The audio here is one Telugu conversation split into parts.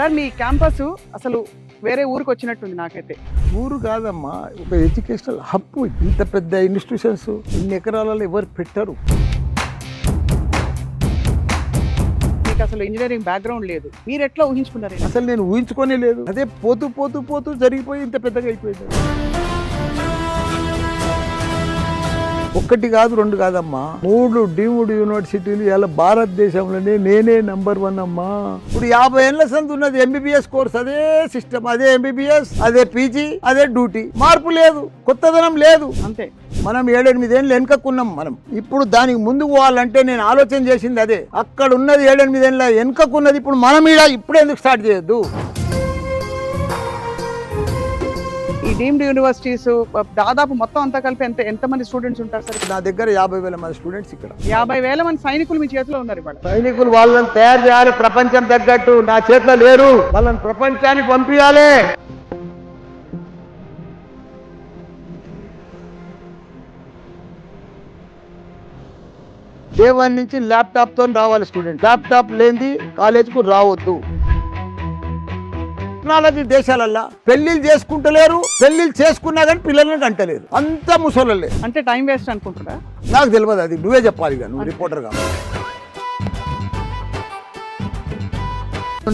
సార్ మీ క్యాంపస్ అసలు వేరే ఊరికి వచ్చినట్టుంది నాకైతే. ఊరు కాదమ్మా, ఒక ఎడ్యుకేషనల్ హబ్. ఇంత పెద్ద ఇన్స్టిట్యూషన్స్ ఇన్ని ఎకరాలలో ఎవరు పెట్టరు. మీకు అసలు ఇంజనీరింగ్ బ్యాక్గ్రౌండ్ లేదు, మీరు ఎట్లా ఊహించుకున్నారు? అసలు నేను ఊహించుకోనే లేదు. అదే పోతూ పోతూ పోతూ జరిగిపోయి ఇంత పెద్దగా అయిపోయింది. ఒక్కటి కాదు, రెండు కాదమ్మా, 3 డీమ్డ్ యూనివర్సిటీలు ఇలా భారతదేశంలోనే నేనే నంబర్ 1 అమ్మా. ఇప్పుడు 50 ఏళ్ల సంది ఉన్నది ఎంబీబీఎస్ కోర్స్, అదే సిస్టమ్, అదే ఎంబీబీఎస్, అదే పీజీ, అదే డ్యూటీ. మార్పు లేదు, కొత్తదనం లేదు. అంతే. మనం 7-8 ఏళ్ళు వెనుకకున్నాం. మనం ఇప్పుడు దానికి ముందుకు పోవాలంటే నేను ఆలోచన చేసింది అదే. అక్కడ ఉన్నది 7-8 ఏళ్ళ వెనుకకున్నది, ఇప్పుడు మనం ఇప్పుడే ఎందుకు స్టార్ట్ చేయొద్దు? ఈ డీమ్డ్ యూనివర్సిటీస్ దాదాపు మొత్తం అంతా కలిపి ఎంతమంది స్టూడెంట్స్ ఉంటారు సార్? నా దగ్గర 50,000 మంది స్టూడెంట్స్. ఇక్కడ 50,000 మంది సైనికులు మీ చేతిలో ఉన్నారు. ఇవాళ సైనికులు వాళ్ళని తయారు చేయాలి, ప్రపంచం తగ్గట్టు. నా చేతిలో లేరు, వాళ్ళని ప్రపంచానికి పంపించాలి. డే 1 నుంచి ల్యాప్టాప్ తో రావాలి స్టూడెంట్. ల్యాప్టాప్ లేనిది కాలేజీకు రావద్దు. టెక్నాలజీ దేశాలల్లా పెళ్లిళ్ళు చేసుకుంటలేరు, పెళ్లిళ్ళు చేసుకున్నా కానీ పిల్లల్ని అంటలేరు. అంతా ముసలలే. అంటే టైం వేస్ట్ అనుకుంటారా? నాకు తెలియదు, అది నువ్వే చెప్పాలి. నువ్వు రిపోర్టర్ గా.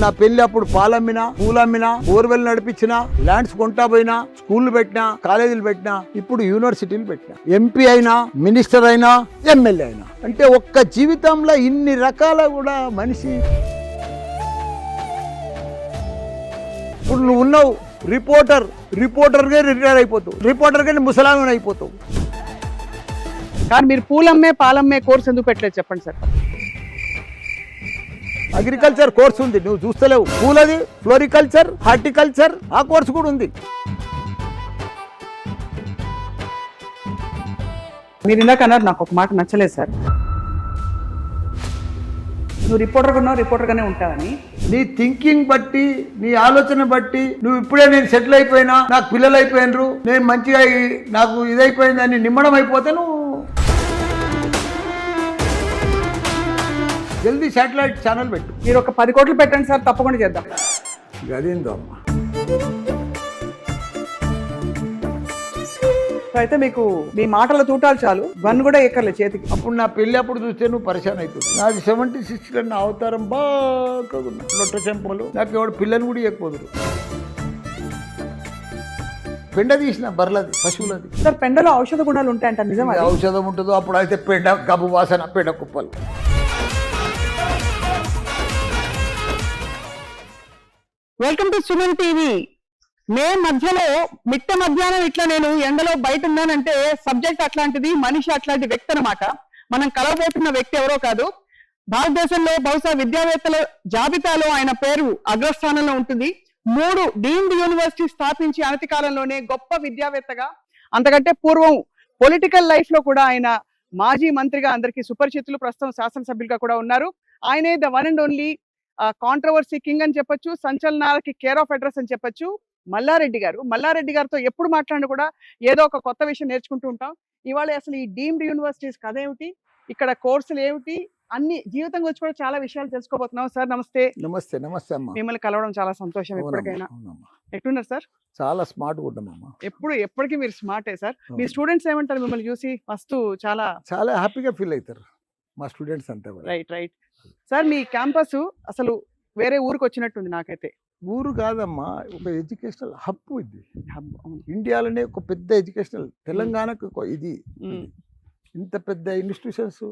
నా పెళ్లి అప్పుడు పాలమ్మినా, పూలమ్మినా, బోర్వెల్ నడిపించినా, ల్యాండ్స్ కొంటా పోయినా, స్కూళ్ళు పెట్టినా, కాలేజీలు పెట్టినా, ఇప్పుడు యూనివర్సిటీలు పెట్టినా, ఎంపీ అయినా, మినిస్టర్ అయినా, ఎమ్మెల్యే అయినా. అంటే ఒక్క జీవితంలో ఇన్ని రకాల కూడా మనిషి. ఇప్పుడు నువ్వు ఉన్నావు రిపోర్టర్గా రిటైర్ అయిపోతావు, రిపోర్టర్గా ముసలామని అయిపోతావు. కానీ మీరు పూలమ్మే పాలమ్మే కోర్స్ ఎందుకు పెట్టలేదు చెప్పండి సార్? అగ్రికల్చర్ కోర్స్ ఉంది, నువ్వు చూస్తలేవు. పూలది ఫ్లోరికల్చర్, హార్టికల్చర్, ఆ కోర్స్ కూడా ఉంది. మీరు ఇందాక అన్నారు, నాకు ఒక మాట నచ్చలేదు సార్. నువ్వు రిపోర్టర్గానే ఉంటావని. నీ థింకింగ్ బట్టి, నీ ఆలోచన బట్టి, నువ్వు ఇప్పుడే నేను సెటిల్ అయిపోయినా, నాకు పిల్లలు అయిపోయినరు, నేను మంచిగా నాకు ఇదైపోయిందని నిమ్మడం అయిపోతే నువ్వు జల్దీ శాటిలైట్ ఛానల్ పెట్టు. మీరు ఒక 10 కోట్లు పెట్టండి సార్, తప్పకుండా చేద్దాం. అదేందో అమ్మా. అయితే మీకు మీ మాటల తూటాలు చాలు, గన్ కూడా ఎక్కర్లేదు చేతికి. అప్పుడు నా పెళ్ళి అప్పుడు చూస్తే నువ్వు పరిశాన్ అయిపోతుంది. నాది 76 నా అవతారం బాగా లొట్ట చెంపలు. నాకు ఎవడు పిల్లని కూడా ఇవ్వకపోదురు. పెండ తీసిన బర్లది, పశువులది. సార్ పెండలో ఔషధ గుణాలు ఉంటాయంట, నిజం? ఔషధం ఉంటుందో అప్పుడు అయితే పెండ గబ్బు వాసన, పెండ కుప్పలు. Welcome to Suman TV. May మధ్యలో మిట్ట మధ్యాహ్నం ఇట్లా నేను ఎండలో బయట ఉన్నానంటే సబ్జెక్ట్ అట్లాంటిది, మనిషి అట్లాంటి వ్యక్తి అనమాట. మనం కలవబోతున్న వ్యక్తి ఎవరో కాదు, భారతదేశంలో బహుశా విద్యావేత్తల జాబితాలో ఆయన పేరు అగ్రస్థానంలో ఉంటుంది. 3 డీమ్డ్ యూనివర్సిటీ స్థాపించి అనతి కాలంలోనే గొప్ప విద్యావేత్తగా, అంతకంటే పూర్వం పొలిటికల్ లైఫ్ లో కూడా ఆయన మాజీ మంత్రిగా అందరికీ సుపరిచితులు, ప్రస్తుతం శాసనసభ్యులుగా కూడా ఉన్నారు. ఆయనే the one and only controversy king అని చెప్పొచ్చు, సంచలనాలకి కేర్ ఆఫ్ అడ్రస్ అని చెప్పొచ్చు, మల్లారెడ్డి గారు. మల్లారెడ్డి గారితో ఎప్పుడు మాట్లాడినా కూడా ఏదో ఒక కొత్త విషయం నేర్చుకుంటూ ఉంటాం. ఇవాళ అసలు ఈ డీమ్డ్ యూనివర్సిటీస్ కథ ఏమిటి, ఇక్కడ కోర్సులు ఏమిటి, అన్ని జీవితం గురించి కూడా చాలా విషయాలు తెలుసుకోబోతున్నాం. సార్ నమస్తే. నమస్తే. నమస్తే అమ్మా. మిమ్మల్ని కలవడం చాలా సంతోషం. ఎప్పటికైనా ఎట్లున్నారు సార్? చాలా స్మార్ట్ గా ఉంటామమ్మా. ఎప్పటికీ మీరు స్మార్టే సార్. మీ స్టూడెంట్స్ ఏమంటారు మిమ్మల్ని చూసి? మస్తు చాలా హ్యాపీగా ఫీల్ అవుతారు మా స్టూడెంట్స్ అంతా. Right sir. మీ క్యాంపస్ అసలు వేరే ఊరికి వచ్చినట్టుంది నాకైతే. ఊరు కాదమ్మా, ఒక ఎడ్యుకేషనల్ హబ్. ఇది ఇండియాలోనే ఒక పెద్ద ఎడ్యుకేషనల్, తెలంగాణకు ఇది. ఇంత పెద్ద ఇన్స్టిట్యూషన్స్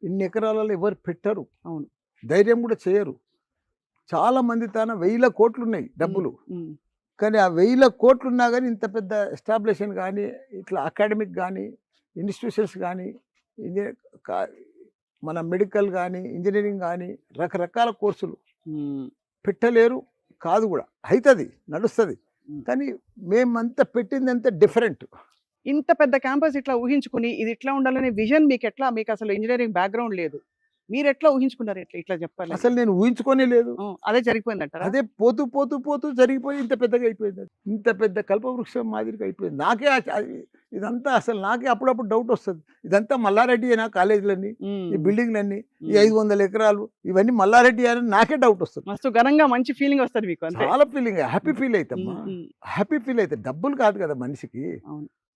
ఇన్ని ఎకరాలలో ఎవరు పెట్టరు. అవును, ధైర్యం కూడా చేయరు. చాలా మంది తన 1000 కోట్లు ఉన్నాయి డబ్బులు, కానీ ఆ 1000 కోట్లు ఉన్నా కానీ ఇంత పెద్ద ఎస్టాబ్లిషన్ కానీ, ఇట్లా అకాడమిక్ కానీ, ఇన్స్టిట్యూషన్స్ కానీ, మన మెడికల్ కానీ, ఇంజనీరింగ్ కానీ, రకరకాల కోర్సులు పెట్టలేరు. కాదు కూడా, అవుతుంది, నడుస్తుంది. కానీ మేమంతా పెట్టింది అంతా డిఫరెంట్. ఇంత పెద్ద క్యాంపస్ ఇట్లా ఊహించుకుని ఇది ఇట్లా ఉండాలనే విజన్ మీకు ఎట్లా? మీకు అసలు ఇంజనీరింగ్ బ్యాక్గ్రౌండ్ లేదు, మీరు ఎట్లా ఊహించుకున్నారు? ఎట్లా ఇట్లా చెప్పాలి? అసలు నేను ఊహించుకోనే లేదు. అదే జరిగిపోయిందంటారా? అదే పోతూ పోతూ పోతూ జరిగిపోయి ఇంత పెద్దగా అయిపోయింది. అది ఇంత పెద్ద కల్పవృక్షం మాదిరిగా అయిపోయింది. నాకే ఇదంతా అసలు నాకే అప్పుడప్పుడు డౌట్ వస్తుంది. ఇదంతా మల్లారెడ్డి అయినా కాలేజీలన్నీ, ఈ బిల్డింగ్లన్నీ, ఈ 500 ఎకరాలు ఇవన్నీ మల్లారెడ్డి అని నాకే డౌట్ వస్తుంది. మస్తు ఘనంగా మంచి ఫీలింగ్ వస్తుంది మీకు. అంతే. చాలా ఫీలింగ్, హ్యాపీ ఫీల్ అవుతామ్మా. హ్యాపీ ఫీల్ అయితే డబ్బులు కాదు కదా మనిషికి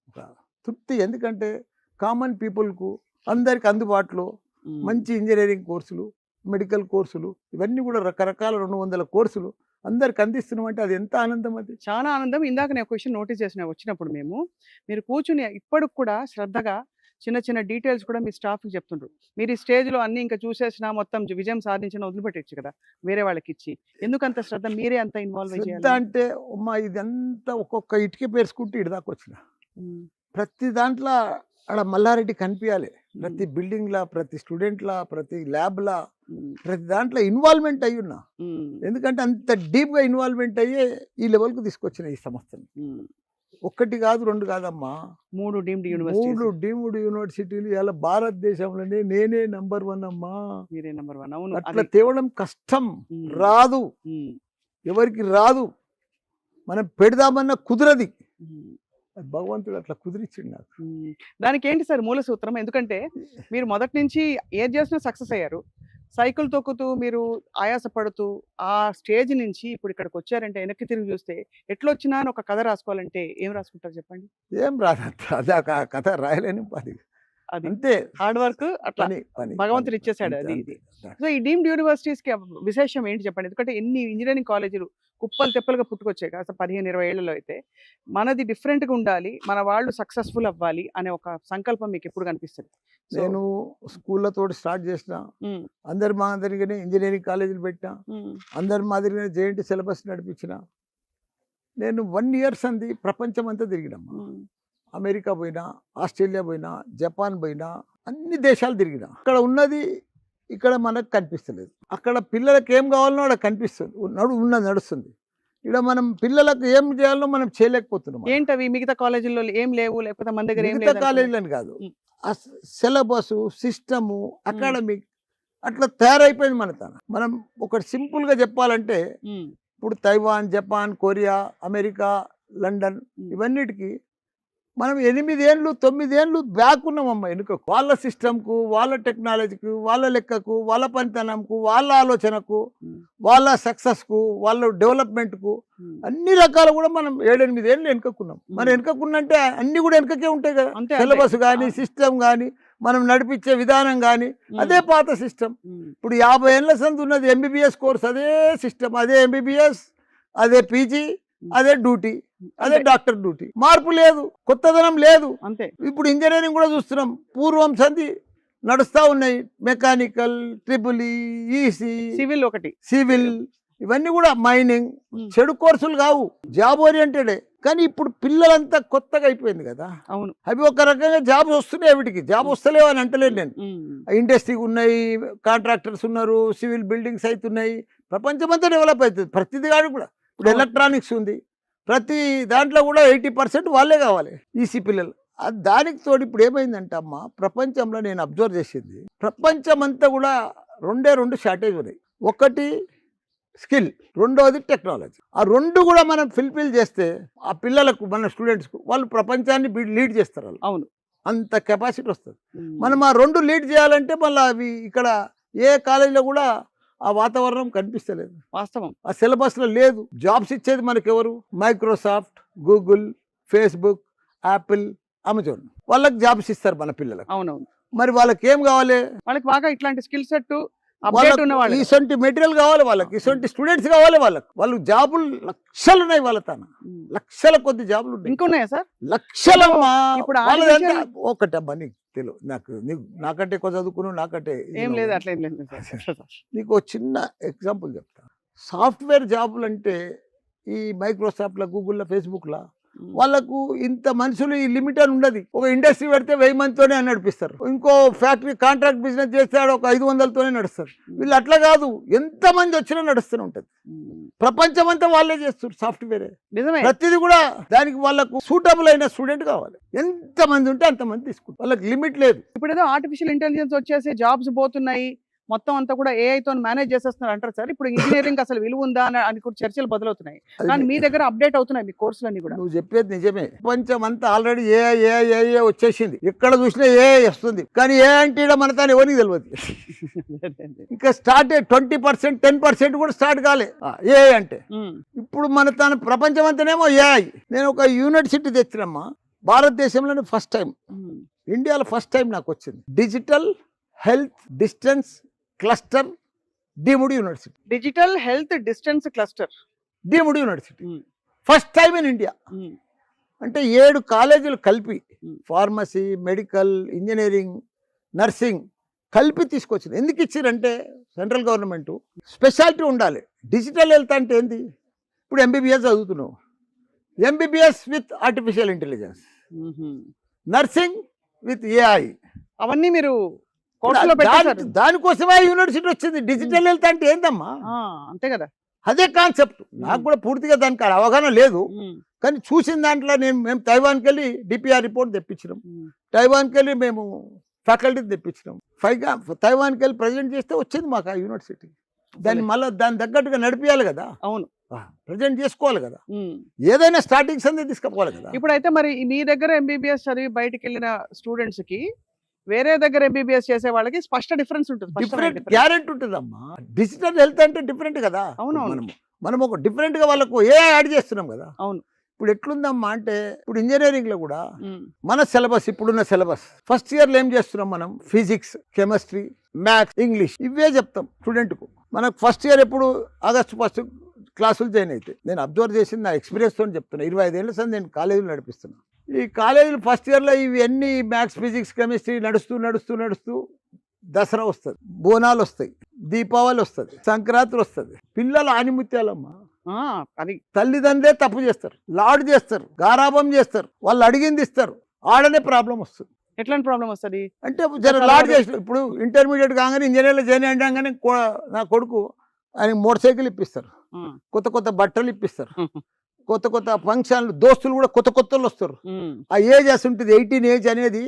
ఒక తృప్తి. ఎందుకంటే కామన్ పీపుల్కు అందరికి అందుబాటులో మంచి ఇంజనీరింగ్ కోర్సులు, మెడికల్ కోర్సులు, ఇవన్నీ కూడా రకరకాల 200 కోర్సులు అందరికి అందిస్తున్నాం అంటే అది ఎంత ఆనందం. అది చాలా ఆనందం. ఇందాక నేను క్వశ్చన్ నోటీస్ చేసిన వచ్చినప్పుడు మీరు కూర్చుని ఇప్పటికి కూడా శ్రద్ధగా చిన్న చిన్న డీటెయిల్స్ కూడా మీ స్టాఫ్కి చెప్తుండ్రు. మీరు ఈ స్టేజ్లో అన్ని ఇంకా చూసేసిన మొత్తం విజయం సాధించిన వదిలిపెట్టచ్చు కదా వేరే వాళ్ళకి ఇచ్చి. ఎందుకంత శ్రద్ధ? మీరే అంత ఇన్వాల్వ్ శ్రద్ధ అయ్యారు అంటే అమ్మా ఇదంతా ఒక్కొక్క ఇటుక పేర్చుకుంటూ ఇడిదాకా వచ్చిన. ప్రతి దాంట్లో ఆడ మల్లారెడ్డి కనిపించాలి. ప్రతి బిల్డింగ్లా, ప్రతి స్టూడెంట్లా, ప్రతి ల్యాబ్లా, ప్రతి దాంట్లో ఇన్వాల్వ్మెంట్ అయ్యి ఉన్నా. ఎందుకంటే అంత డీప్గా ఇన్వాల్వ్మెంట్ అయ్యే ఈ లెవెల్కు తీసుకొచ్చిన ఈ సంస్థను. ఒక్కటి కాదు, 2 కాదమ్మా, 3 డీమ్డ్ 3 డీమ్డ్ యూనివర్సిటీలు ఇలా భారతదేశంలోనే నేనే నంబర్ 1 అమ్మా. మీరే నంబర్ 1. అవును. అట్లా తేవడం కష్టం, రాదు, ఎవరికి రాదు. మనం పెడదామన్నా కుదరది. భగవంతుడు అట్లా కుదిరిచ్చిండు నాకు. దానికి ఏంటి సార్ మూల సూత్రం? ఎందుకంటే మీరు మొదటి నుంచి ఏది చేసినా సక్సెస్ అయ్యారు. సైకిల్ తొక్కుతూ మీరు ఆయాస పడుతూ ఆ స్టేజ్ నుంచి ఇప్పుడు ఇక్కడికి వచ్చారంటే వెనక్కి తిరిగి చూస్తే ఎట్లొచ్చినా అని ఒక కథ రాసుకోవాలంటే ఏం రాసుకుంటారు చెప్పండి? ఏం రాదు, అదే కథ రాయలేని పని. అది అంతే, హార్డ్ వర్క్. అట్లా భగవంతుడు ఇచ్చేసాడు. అది ఇది. సో ఈ డీమ్డ్ యూనివర్సిటీస్ కి విశేషం ఏంటి చెప్పండి? ఎందుకంటే ఎన్ని ఇంజనీరింగ్ కాలేజీలు కుప్పలు తెప్పలుగా పుట్టుకొచ్చాయి కదా 15-20 ఏళ్లలో. అయితే మనది డిఫరెంట్గా ఉండాలి, మన వాళ్ళు సక్సెస్ఫుల్ అవ్వాలి అనే ఒక సంకల్పం మీకు ఎప్పుడు కనిపిస్తుంది? నేను స్కూళ్ళతో స్టార్ట్ చేసిన, అందరి మాదిరిగానే ఇంజనీరింగ్ కాలేజీలు పెట్టినా, అందరి మాదిరిగానే జేఎన్టీ సిలబస్ నడిపించిన. నేను 1 year అంది ప్రపంచం అంతా తిరిగినమ్మా. అమెరికా పోయినా, ఆస్ట్రేలియా పోయినా, జపాన్ పోయినా, అన్ని దేశాలు తిరిగినా. అక్కడ ఉన్నది ఇక్కడ మనకు కనిపిస్తలేదు. అక్కడ పిల్లలకు ఏం కావాలనో అక్కడ కనిపిస్తుంది, ఉన్నది నడుస్తుంది. ఇక్కడ మనం పిల్లలకు ఏం చేయాలో మనం చేయలేకపోతున్నాం. ఏంటవి? మిగతా కాలేజీల్లో ఏం లేవు, లేకపోతే మన దగ్గర ఏం మిగతా కాలేజీలని కాదు, ఆ సిలబస్, సిస్టము, అకాడమిక్ అట్లా తయారైపోయింది మన తన. మనం ఒకటి సింపుల్గా చెప్పాలంటే ఇప్పుడు Taiwan, Japan, Korea, America, London ఇవన్నిటికీ మనం 8 ఏళ్ళు 9 ఏళ్ళు బ్యాక్ ఉన్నామమ్మా వెనుక. వాళ్ళ సిస్టమ్కు, వాళ్ళ టెక్నాలజీకు, వాళ్ళ లెక్కకు, వాళ్ళ పనితనంకు, వాళ్ళ ఆలోచనకు, వాళ్ళ సక్సెస్కు, వాళ్ళ డెవలప్మెంట్కు అన్ని రకాలు కూడా మనం 7-8 ఏళ్ళు వెనుకకున్నాం. మనం వెనుకకున్నంటే అన్ని కూడా వెనుకకే ఉంటాయి కదా. సిలబస్ కానీ, సిస్టమ్ కానీ, మనం నడిపించే విధానం కానీ అదే పాత సిస్టమ్. ఇప్పుడు 50 ఏళ్ళ సంది ఉన్నది ఎంబీబీఎస్ కోర్స్, అదే సిస్టమ్, అదే ఎంబీబీఎస్, అదే పీజీ, అదే డ్యూటీ, అదే డాక్టర్ డ్యూటీ. మార్పు లేదు, కొత్తదనం లేదు. అంతే. ఇప్పుడు ఇంజనీరింగ్ కూడా చూస్తున్నాం, పూర్వం సంధి నడుస్తూ ఉన్నాయి. మెకానికల్, ట్రిపుల్ ఈసీ, సివిల్, ఒకటి సివిల్, ఇవన్నీ కూడా మైనింగ్. చెడు కోర్సులు కావు, జాబ్ ఓరియంటెడే. కానీ ఇప్పుడు పిల్లలంతా కొత్తగా అయిపోయింది కదా. అవును. అవి ఒక రకంగా జాబ్స్ వస్తున్నాయి, వీటికి జాబ్ వస్తలేవు అని అంటలేదు నేను. ఇండస్ట్రీ ఉన్నాయి, కాంట్రాక్టర్స్ ఉన్నారు, సివిల్ బిల్డింగ్స్ అవుతున్నాయి, ప్రపంచమంతా డెవలప్ అవుతుంది. ప్రతిది కాదు కూడా. ఇప్పుడు ఎలక్ట్రానిక్స్ ఉంది, ప్రతి దాంట్లో కూడా 80% వాళ్ళే కావాలి ఈసీ పిల్లలు. దానికి తోడు ఇప్పుడు ఏమైందంటే అమ్మ, ప్రపంచంలో నేను అబ్జర్వ్ చేసింది, ప్రపంచమంతా కూడా 2 షార్టేజ్ ఉన్నాయి. ఒకటి స్కిల్, రెండోది టెక్నాలజీ. ఆ 2 కూడా మనం ఫిల్ఫిల్ చేస్తే ఆ పిల్లలకు, మన స్టూడెంట్స్కు, వాళ్ళు ప్రపంచాన్ని లీడ్ చేస్తారు. వాళ్ళు అవును, అంత కెపాసిటీ వస్తుంది. మనం ఆ 2 లీడ్ చేయాలంటే మళ్ళీ అవి ఇక్కడ ఏ కాలేజీలో కూడా ఆ వాతావరణం కనిపిస్తలేదు. వాస్తవం. ఆ సిలబస్లో లేదు. జాబ్స్ ఇచ్చేది మనకి ఎవరు? Microsoft, Google, Facebook, Apple, Amazon. వాళ్ళకి జాబ్స్ ఇస్తారు మన పిల్లలకు. అవునవును. మరి వాళ్ళకి ఏం కావాలి? వాళ్ళకి బాగా ఇట్లాంటి స్కిల్ సెట్, ఇటువంటి మెటీరియల్ కావాలి, వాళ్ళకి ఇటువంటి స్టూడెంట్స్ కావాలి. వాళ్ళు జాబులు లక్షలు ఉన్నాయి, వాళ్ళ తన లక్షల కొద్ది జాబులు ఉన్నాయి. ఇంకున్నాయా సార్? లక్షలమ్మా. ఒకటమ్మా, నీకు తెలియదు, నాకంటే ఎక్కువ చదువుకున్నావు, నాకంటే ఏం లేదు, అట్లా ఏం లేదు. నీకు చిన్న ఎగ్జాంపుల్ చెప్తా. సాఫ్ట్వేర్ జాబులు అంటే ఈ మైక్రోసాఫ్ట్లో, గూగుల్లో, ఫేస్బుక్లో వాళ్ళకు ఇంత మనుషులు ఈ లిమిట్ అని ఉండదు. ఒక ఇండస్ట్రీ పెడితే 1000 మందితోనే నడిపిస్తారు. ఇంకో ఫ్యాక్టరీ కాంట్రాక్ట్ బిజినెస్ చేస్తే ఒక 500తోనే నడుస్తారు. వీళ్ళు అట్లా కాదు, ఎంత మంది వచ్చినా నడుస్తూనే ఉంటుంది. ప్రపంచం అంతా వాళ్ళే చేస్తారు సాఫ్ట్వేరే. ప్రతిదీ కూడా దానికి వాళ్ళకు సూటబుల్ అయిన స్టూడెంట్ కావాలి. ఎంత మంది ఉంటే అంతమంది తీసుకుంటారు, వాళ్ళకి లిమిట్ లేదు. ఇప్పుడు ఏదో ఆర్టిఫిషియల్ ఇంటెలిజెన్స్ వచ్చేసి జాబ్స్ పోతున్నాయి, మొత్తం అంతా కూడా AI తో మేనేజ్ చేసేస్తున్నారు అంటారు సార్. ఇప్పుడు ఇంజినీరింగ్ అసలు విలువ ఉందా అని కూడా చర్చలు బదులవుతున్నాయి. కానీ మీ దగ్గర అప్డేట్ అవుతున్నాయి మీ కోర్సులన్నీ కూడా. నువ్వు చెప్పేది నిజమే. ప్రపంచం అంతా ఆల్రెడీ ఏ వచ్చేసింది. ఎక్కడ చూసినా ఏ వస్తుంది. కానీ ఏ అంటే ఈడ మన తాను ఎవరికి తెలియదు. ఇంకా స్టార్ట్ 20%, 10% కూడా స్టార్ట్ కాలే ఏ అంటే. ఇప్పుడు మన తాను ప్రపంచం అంతానేమో ఏఐ. నేను ఒక యూనివర్సిటీ తెచ్చినమ్మా, భారతదేశంలోనే ఫస్ట్ టైం, ఇండియాలో ఫస్ట్ టైం నాకు వచ్చింది. Digital health distance cluster deemed university. Digital health distance cluster deemed university first time in India. అంటే 7 కాలేజీలు కలిపి ఫార్మసీ, మెడికల్, ఇంజనీరింగ్, నర్సింగ్ కలిపి తీసుకొచ్చింది. ఎందుకు ఇచ్చారంటే సెంట్రల్ గవర్నమెంట్ స్పెషాలిటీ ఉండాలి. డిజిటల్ హెల్త్ అంటే ఏంది? ఇప్పుడు ఎంబీబీఎస్ చదువుతున్నావు, MBBS with artificial intelligence, nursing with AI, అవన్నీ మీరు కోర్సులో పెట్టారు. దానికోసమే యూనివర్సిటీ వచ్చింది. డిజిటల్ హెల్త్ అంటే ఏందమ్మా? అంతే కదా, అదే కాన్సెప్ట్. నాకు కూడా పూర్తిగా దానికి అవగాహన లేదు, కానీ చూసిన దాంట్లో మేము తైవాన్కి వెళ్ళి డిపిఆర్ రిపోర్ట్ తెప్పించినాం, తైవాన్కి వెళ్ళి మేము ఫ్యాకల్టీ తెప్పించినాం, తైవాన్కి వెళ్ళి ప్రజెంట్ చేస్తే వచ్చింది మాకు ఆ యూనివర్సిటీ. దాన్ని మళ్ళీ దాని తగ్గట్టుగా నడిపించాలి కదా. అవును, ప్రజెంట్ చేసుకోవాలి కదా. ఏదైనా స్టార్టింగ్స్ అందే తీసుకుపోవాలి కదా. ఇప్పుడైతే మరి మీ దగ్గర ఎంబీబీఎస్ చదివి బయటికి వెళ్ళిన స్టూడెంట్స్ కి వేరే దగ్గర ఎంబీబీఎస్ చేసే వాళ్ళకి స్పష్ట డిఫరెన్స్ ఉంటుంది. డిఫరెంట్ గ్యారెంటీ ఉంటుందమ్మా. డిజిటల్ హెల్త్ అంటే డిఫరెంట్ కదా. అవును, మనం ఒక డిఫరెంట్ గా వాళ్ళకు ఏ యాడ్ చేస్తున్నాం కదా. అవును. ఇప్పుడు ఎట్లుందమ్మా అంటే, ఇప్పుడు ఇంజనీరింగ్ లో కూడా మన సిలబస్, ఇప్పుడున్న సిలబస్ ఫస్ట్ ఇయర్ లో ఏం చేస్తున్నాం మనం? ఫిజిక్స్, కెమిస్ట్రీ, మ్యాథ్స్, ఇంగ్లీష్ ఇవే చెప్తాం స్టూడెంట్ కు. మనకు ఫస్ట్ ఇయర్ ఎప్పుడు ఆగస్టు 1 క్లాసులు జాయిన్ అయితే, నేను అబ్జర్వ్ చేసింది నా ఎక్స్పీరియన్స్ తో చెప్తున్నా. 25 ఏళ్ళ సార్ నేను కాలేజీలు నడిపిస్తున్నా. ఈ కాలేజీలు ఫస్ట్ ఇయర్లో ఇవన్నీ మ్యాథ్స్, ఫిజిక్స్, కెమిస్ట్రీ నడుస్తూ దసరా వస్తుంది, బోనాలు వస్తాయి, దీపావళి వస్తుంది, సంక్రాంతి వస్తుంది. పిల్లలు ఆనిముత్యాలమ్మా. అది తల్లిదండ్రులే తప్పు చేస్తారు, లాడ్ చేస్తారు, గారాబం చేస్తారు, వాళ్ళు అడిగింది ఇస్తారు, ఆడనే ప్రాబ్లం వస్తుంది. ఎట్లాంటి ప్రాబ్లం వస్తుంది అంటే జర లాడ్ చేసి, ఇప్పుడు ఇంటర్మీడియట్ కాగానే ఇంజనీర్లో జాయిన్ అయ్యాగానే నా కొడుకు ఆయన మోటార్ సైకిల్ ఇప్పిస్తారు, కొత్త కొత్త బట్టలు ఇప్పిస్తారు, కొత్త కొత్త ఫంక్షన్లు, దోస్తులు కూడా కొత్త కొత్తలు వస్తారు. ఆ ఏజ్ ఉంటుంది 18 ఏజ్ అనేది.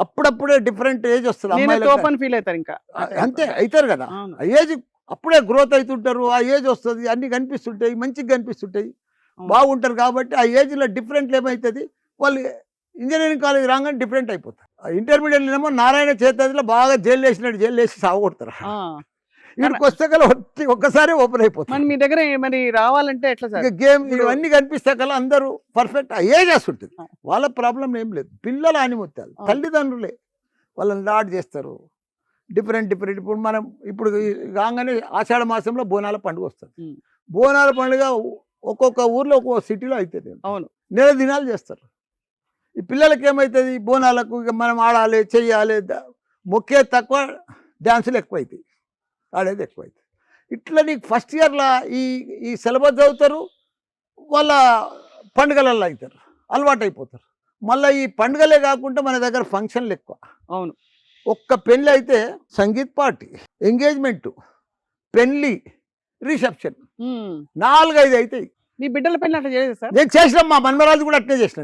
అప్పుడప్పుడే డిఫరెంట్ ఏజ్ వస్తుంది. అమ్మాయిలు ఫీల్ అవుతారు, ఇంకా అంతే అవుతారు కదా. ఆ ఏజ్ అప్పుడే గ్రోత్ అవుతుంటారు. ఆ ఏజ్ వస్తుంది, అన్ని కనిపిస్తుంటాయి, మంచిగా కనిపిస్తుంటాయి, బాగుంటారు. కాబట్టి ఆ ఏజ్లో డిఫరెంట్ ఏమవుతుంది, వాళ్ళు ఇంజనీరింగ్ కాలేజ్ రాగానే డిఫరెంట్ అయిపోతారు. ఇంటర్మీడియట్ ఏమో నారాయణ చేతిలో బాగా జైలు వేసి సాగొడతారు. వీడికి వస్తే కల ఒక్కసారి ఓపెన్ అయిపోతుంది. మీ దగ్గర మరి రావాలంటే ఎట్లా సార్? గేమ్ ఇవన్నీ కనిపిస్తే కల అందరూ పర్ఫెక్ట్ ఏజ్ ఉంటుంది. వాళ్ళ ప్రాబ్లం ఏం లేదు. పిల్లలు ఆనిముత్యాలు, తల్లిదండ్రులే వాళ్ళని లాడ్ చేస్తారు. డిఫరెంట్. ఇప్పుడు మనం ఇప్పుడు కాగానే ఆషాఢ మాసంలో బోనాల పండుగ వస్తుంది. బోనాల పండుగ ఒక్కొక్క ఊర్లో ఒక్కొక్క సిటీలో అవుతుంది. అవును, 4 దినాలు చేస్తారు. ఈ పిల్లలకి ఏమవుతుంది, బోనాలకు మనం ఆడాలి, చెయ్యాలి, మొక్కే తక్కువ, డ్యాన్సులు ఎక్కువ అవుతాయి, ఆడేది ఎక్కువ అవుతుంది. ఇట్లా నీకు ఫస్ట్ ఇయర్లో ఈ సిలబస్ చదువుతారు, వాళ్ళ పండుగలలో అవుతారు, అలవాటు అయిపోతారు. మళ్ళీ ఈ పండుగలే కాకుండా మన దగ్గర ఫంక్షన్లు ఎక్కువ. అవును, ఒక్క పెళ్ళి అయితే సంగీత్ పార్టీ, ఎంగేజ్మెంట్, పెళ్ళి, రిసెప్షన్ 4-5 అవుతాయి. మీ బిడ్డల పెళ్ళి అట్లా చేయలేదు సార్? నేను చేసినాం, మా మన్మరాజు కూడా అట్నే చేసిన.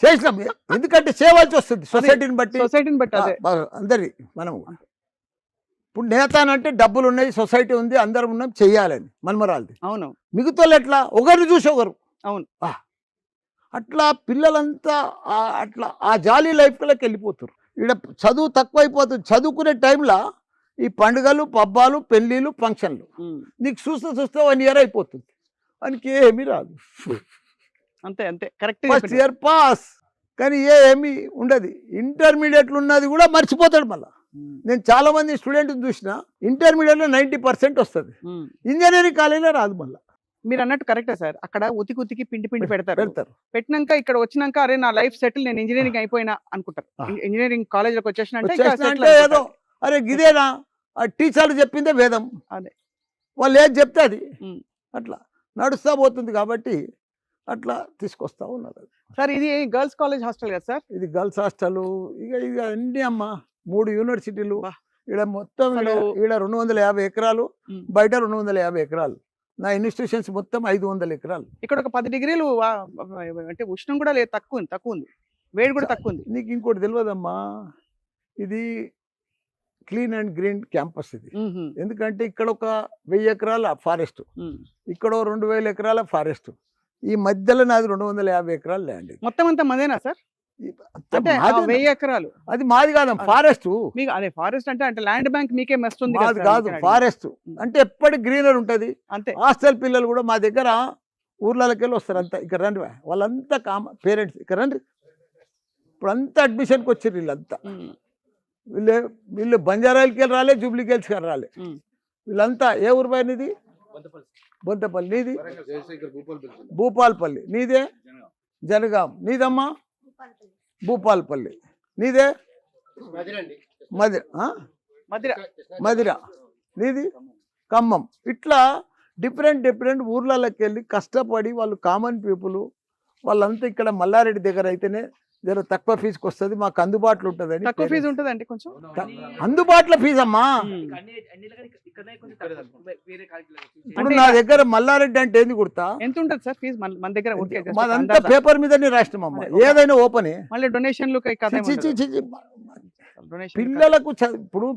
చేసినాం, ఎందుకంటే చేయవలసి వస్తుంది సొసైటీని బట్టి అందరి. మనం ఇప్పుడు నేతానంటే డబ్బులు ఉన్నాయి, సొసైటీ ఉంది, అందరం ఉన్నాం, చెయ్యాలని మన్మరాలది. అవును, మిగతా ఎట్లా ఒకరిని చూసి ఒకరు. అవును, అట్లా పిల్లలంతా అట్లా ఆ జాలీ లైఫ్లోకి వెళ్ళిపోతారు. ఇక్కడ చదువు తక్కువ అయిపోతుంది. చదువుకునే టైంలో ఈ పండుగలు, పబ్బాలు, పెళ్ళిళ్ళు, ఫంక్షన్లు నీకు చూస్తే 1 ఇయర్ అయిపోతుంది, వానికి ఏమీ రాదు. అంతే అంతే, కరెక్ట్. ఫస్ట్ ఇయర్ పాస్, కానీ ఏమీ ఉండదు. ఇంటర్మీడియట్లు ఉన్నది కూడా మర్చిపోతాడు. మళ్ళీ నేను చాలా మంది స్టూడెంట్ చూసిన, ఇంటర్మీడియట్లో 90% వస్తుంది, ఇంజనీరింగ్ కాలేజీలో రాదు. మళ్ళీ మీరు అన్నట్టు కరెక్టే సార్. అక్కడ ఉతికి పిండి పెడతారు. పెట్టినాక ఇక్కడ వచ్చినాక అరే నా లైఫ్ సెటిల్, నేను ఇంజనీరింగ్ అయిపోయినా అనుకుంటారు. ఇంజనీరింగ్ కాలేజ్లోకి వచ్చేసిన ఏదో అరే గిదేనా టీచర్లు చెప్పిందే వేదం, అదే వాళ్ళు ఏది చెప్తే అది అట్లా నడుస్తూ పోతుంది. కాబట్టి అట్లా తీసుకొస్తా ఉన్నారు సార్. ఇది గర్ల్స్ కాలేజ్ హాస్టల్ కదా సార్? ఇది గర్ల్స్ హాస్టల్. ఇక అన్ని అమ్మ 3 యూనివర్సిటీలు. ఇక్కడ మొత్తం ఈడ 250 ఎకరాలు, బయట 250 ఎకరాలు. నా ఇన్స్టిట్యూషన్స్ మొత్తం 500 ఎకరాలు. ఇక్కడ ఒక 10 డిగ్రీలు అంటే ఉష్ణం కూడా లేదు, తక్కువ ఉంది, వేడి కూడా తక్కువ ఉంది. నీకు ఇంకోటి తెలియదమ్మా, ఇది క్లీన్ అండ్ గ్రీన్ క్యాంపస్ ఇది. ఎందుకంటే ఇక్కడ ఒక 1000 ఎకరాల ఫారెస్ట్, ఇక్కడ 2000 ఎకరాల ఫారెస్ట్, ఈ మధ్యలో నాది 250 ఎకరాల ల్యాండ్. మొత్తం అంతా మదేనా సార్? అంటే 1000 ఎకరాలు అది మాది కాదమ్మా, ఫారెస్ట్. మీకు అదే ఫారెస్ట్ అంటే అంటే ల్యాండ్ బ్యాంక్ మీకే మస్తుంది మాది కాదు, ఫారెస్ట్ అంటే ఎప్పటి గ్రీనర్ ఉంటది. అంతే. హాస్టల్ పిల్లలు కూడా మా దగ్గర ఊర్లకి వెళ్ళి వస్తారు, అంతా ఇక్కడ రండి, వాళ్ళంతా పేరెంట్స్ ఇక్కడ రండి. ఇప్పుడు అంతా అడ్మిషన్కి వచ్చారు వీళ్ళంతా. వీళ్ళు బంజారాయిల్కి వెళ్ళి రాలే, జూబ్లీకి వెళ్ళి రాలే, వీళ్ళంతా. ఏ ఊరు పైన ఇది? బొంతపల్లి. నీది? భూపాల్పల్లి. నీదే? జనగాం. నీదమ్మా? భూపాల్పల్లి. నీదే? మదిర. నీది? ఖమ్మం. ఇట్లా డిఫరెంట్ ఊర్లకి వెళ్ళి కష్టపడి వాళ్ళు కామన్ పీపుల్ వాళ్ళంతా ఇక్కడ మల్లారెడ్డి దగ్గర అయితేనే జర తక్కువ ఫీజుకి వస్తుంది, మాకు అందుబాటులో ఉంటుంది. తక్కువ ఫీజు ఉంటుందండి కొంచెం, అందుబాటులో ఫీజు అమ్మా. ఇప్పుడు నా దగ్గర మల్లారెడ్డి అంటే ఏంది గుర్తా? ఎంత ఉంటుంది సార్ ఫీజు మన దగ్గర? మాదంతా పేపర్ మీదనే రాసినామమ్మా, ఏదైనా ఓపెన్. మళ్ళీ డొనేషన్లు పిల్లలకు ఇప్పుడు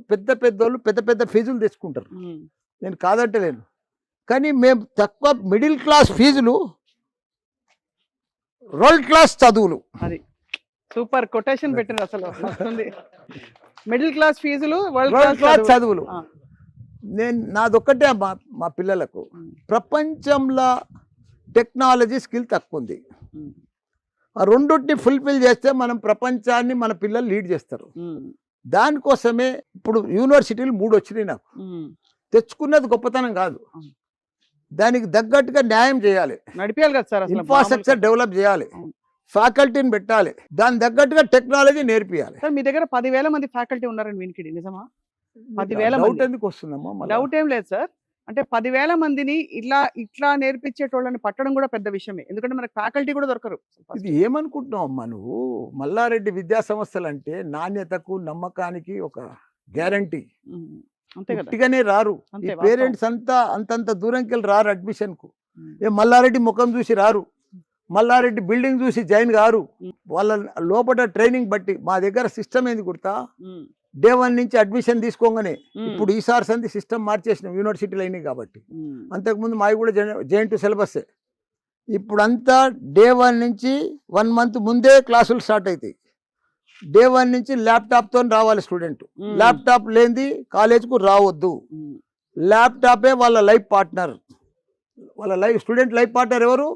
పెద్దోళ్ళు పెద్ద ఫీజులు తెచ్చుకుంటారు, నేను కాదంటలేను. కానీ మేము తక్కువ మిడిల్ క్లాస్ ఫీజులు, వరల్డ్ క్లాస్ చదువులు. అది సూపర్ కొటేషన్ పెట్టారు అసలు. మిడిల్ క్లాస్ ఫీజులు, వరల్డ్ క్లాస్ చదువులు. నేను నాదొక్కటే మా పిల్లలకు, ప్రపంచంలో టెక్నాలజీ స్కిల్ తక్కువ ఉంది. ఆ రెండుటిని ఫుల్ఫిల్ చేస్తే మనం ప్రపంచాన్ని మన పిల్లలు లీడ్ చేస్తారు. దానికోసమే ఇప్పుడు యూనివర్సిటీలు 3 వచ్చినాయి నాకు. తెచ్చుకున్నది గొప్పతనం కాదు, దానికి తగ్గట్టుగా న్యాయం చేయాలి, నడిపేయాలి కదా సార్. ఇన్ఫ్రాస్ట్రక్చర్ డెవలప్ చేయాలి, ఫ్యాకల్టీని పెట్టాలి, దాని తగ్గట్టుగా టెక్నాలజీ నేర్పియాలి. సార్ మీ దగ్గర 10,000 మంది ఫ్యాకల్టీ ఉన్నారని వినికిడి, నిజమా? 10,000 డౌట్ ఎందుకు వస్తుందమ్మా? డౌట్ ఏం లేదు సార్. అంటే 10,000 మందిని ఇట్లా నేర్పించేటోళ్ళని పట్టడం కూడా పెద్ద విషయమే, ఎందుకంటే మనకు ఫ్యాకల్టీ కూడా దొరకరు. ఇది ఏమనుకుంటున్నావు అమ్మా నువ్వు? మల్లారెడ్డి విద్యా సంస్థలు అంటే నాణ్యతకు నమ్మకానికి ఒక గ్యారంటీ. గట్టిగానే రారు ఈ పేరెంట్స్ అంతా, అంతంత దూరంకి వెళ్ళి రారు అడ్మిషన్ కు. మల్లారెడ్డి ముఖం చూసి రారు, మల్లారెడ్డి బిల్డింగ్ చూసి జాయిన్ గారు. వాళ్ళ లోపల ట్రైనింగ్ బట్టి. మా దగ్గర సిస్టమ్ ఏంది గుర్తా? డే 1 నుంచి అడ్మిషన్ తీసుకోగానే, ఇప్పుడు ఈసారి సంది సిస్టమ్ మార్చేసినాం, యూనివర్సిటీలు అయినాయి కాబట్టి. అంతకుముందు మావి కూడా జెయింట్ సిలబస్సే. ఇప్పుడంతా డే 1 నుంచి 1 మంత్ ముందే క్లాసులు స్టార్ట్ అవుతాయి. డే 1 నుంచి ల్యాప్టాప్తో రావాలి స్టూడెంట్. ల్యాప్టాప్ లేనిది కాలేజ్కు రావద్దు. ల్యాప్టాపే వాళ్ళ life partner. Student life partner ఎవరు?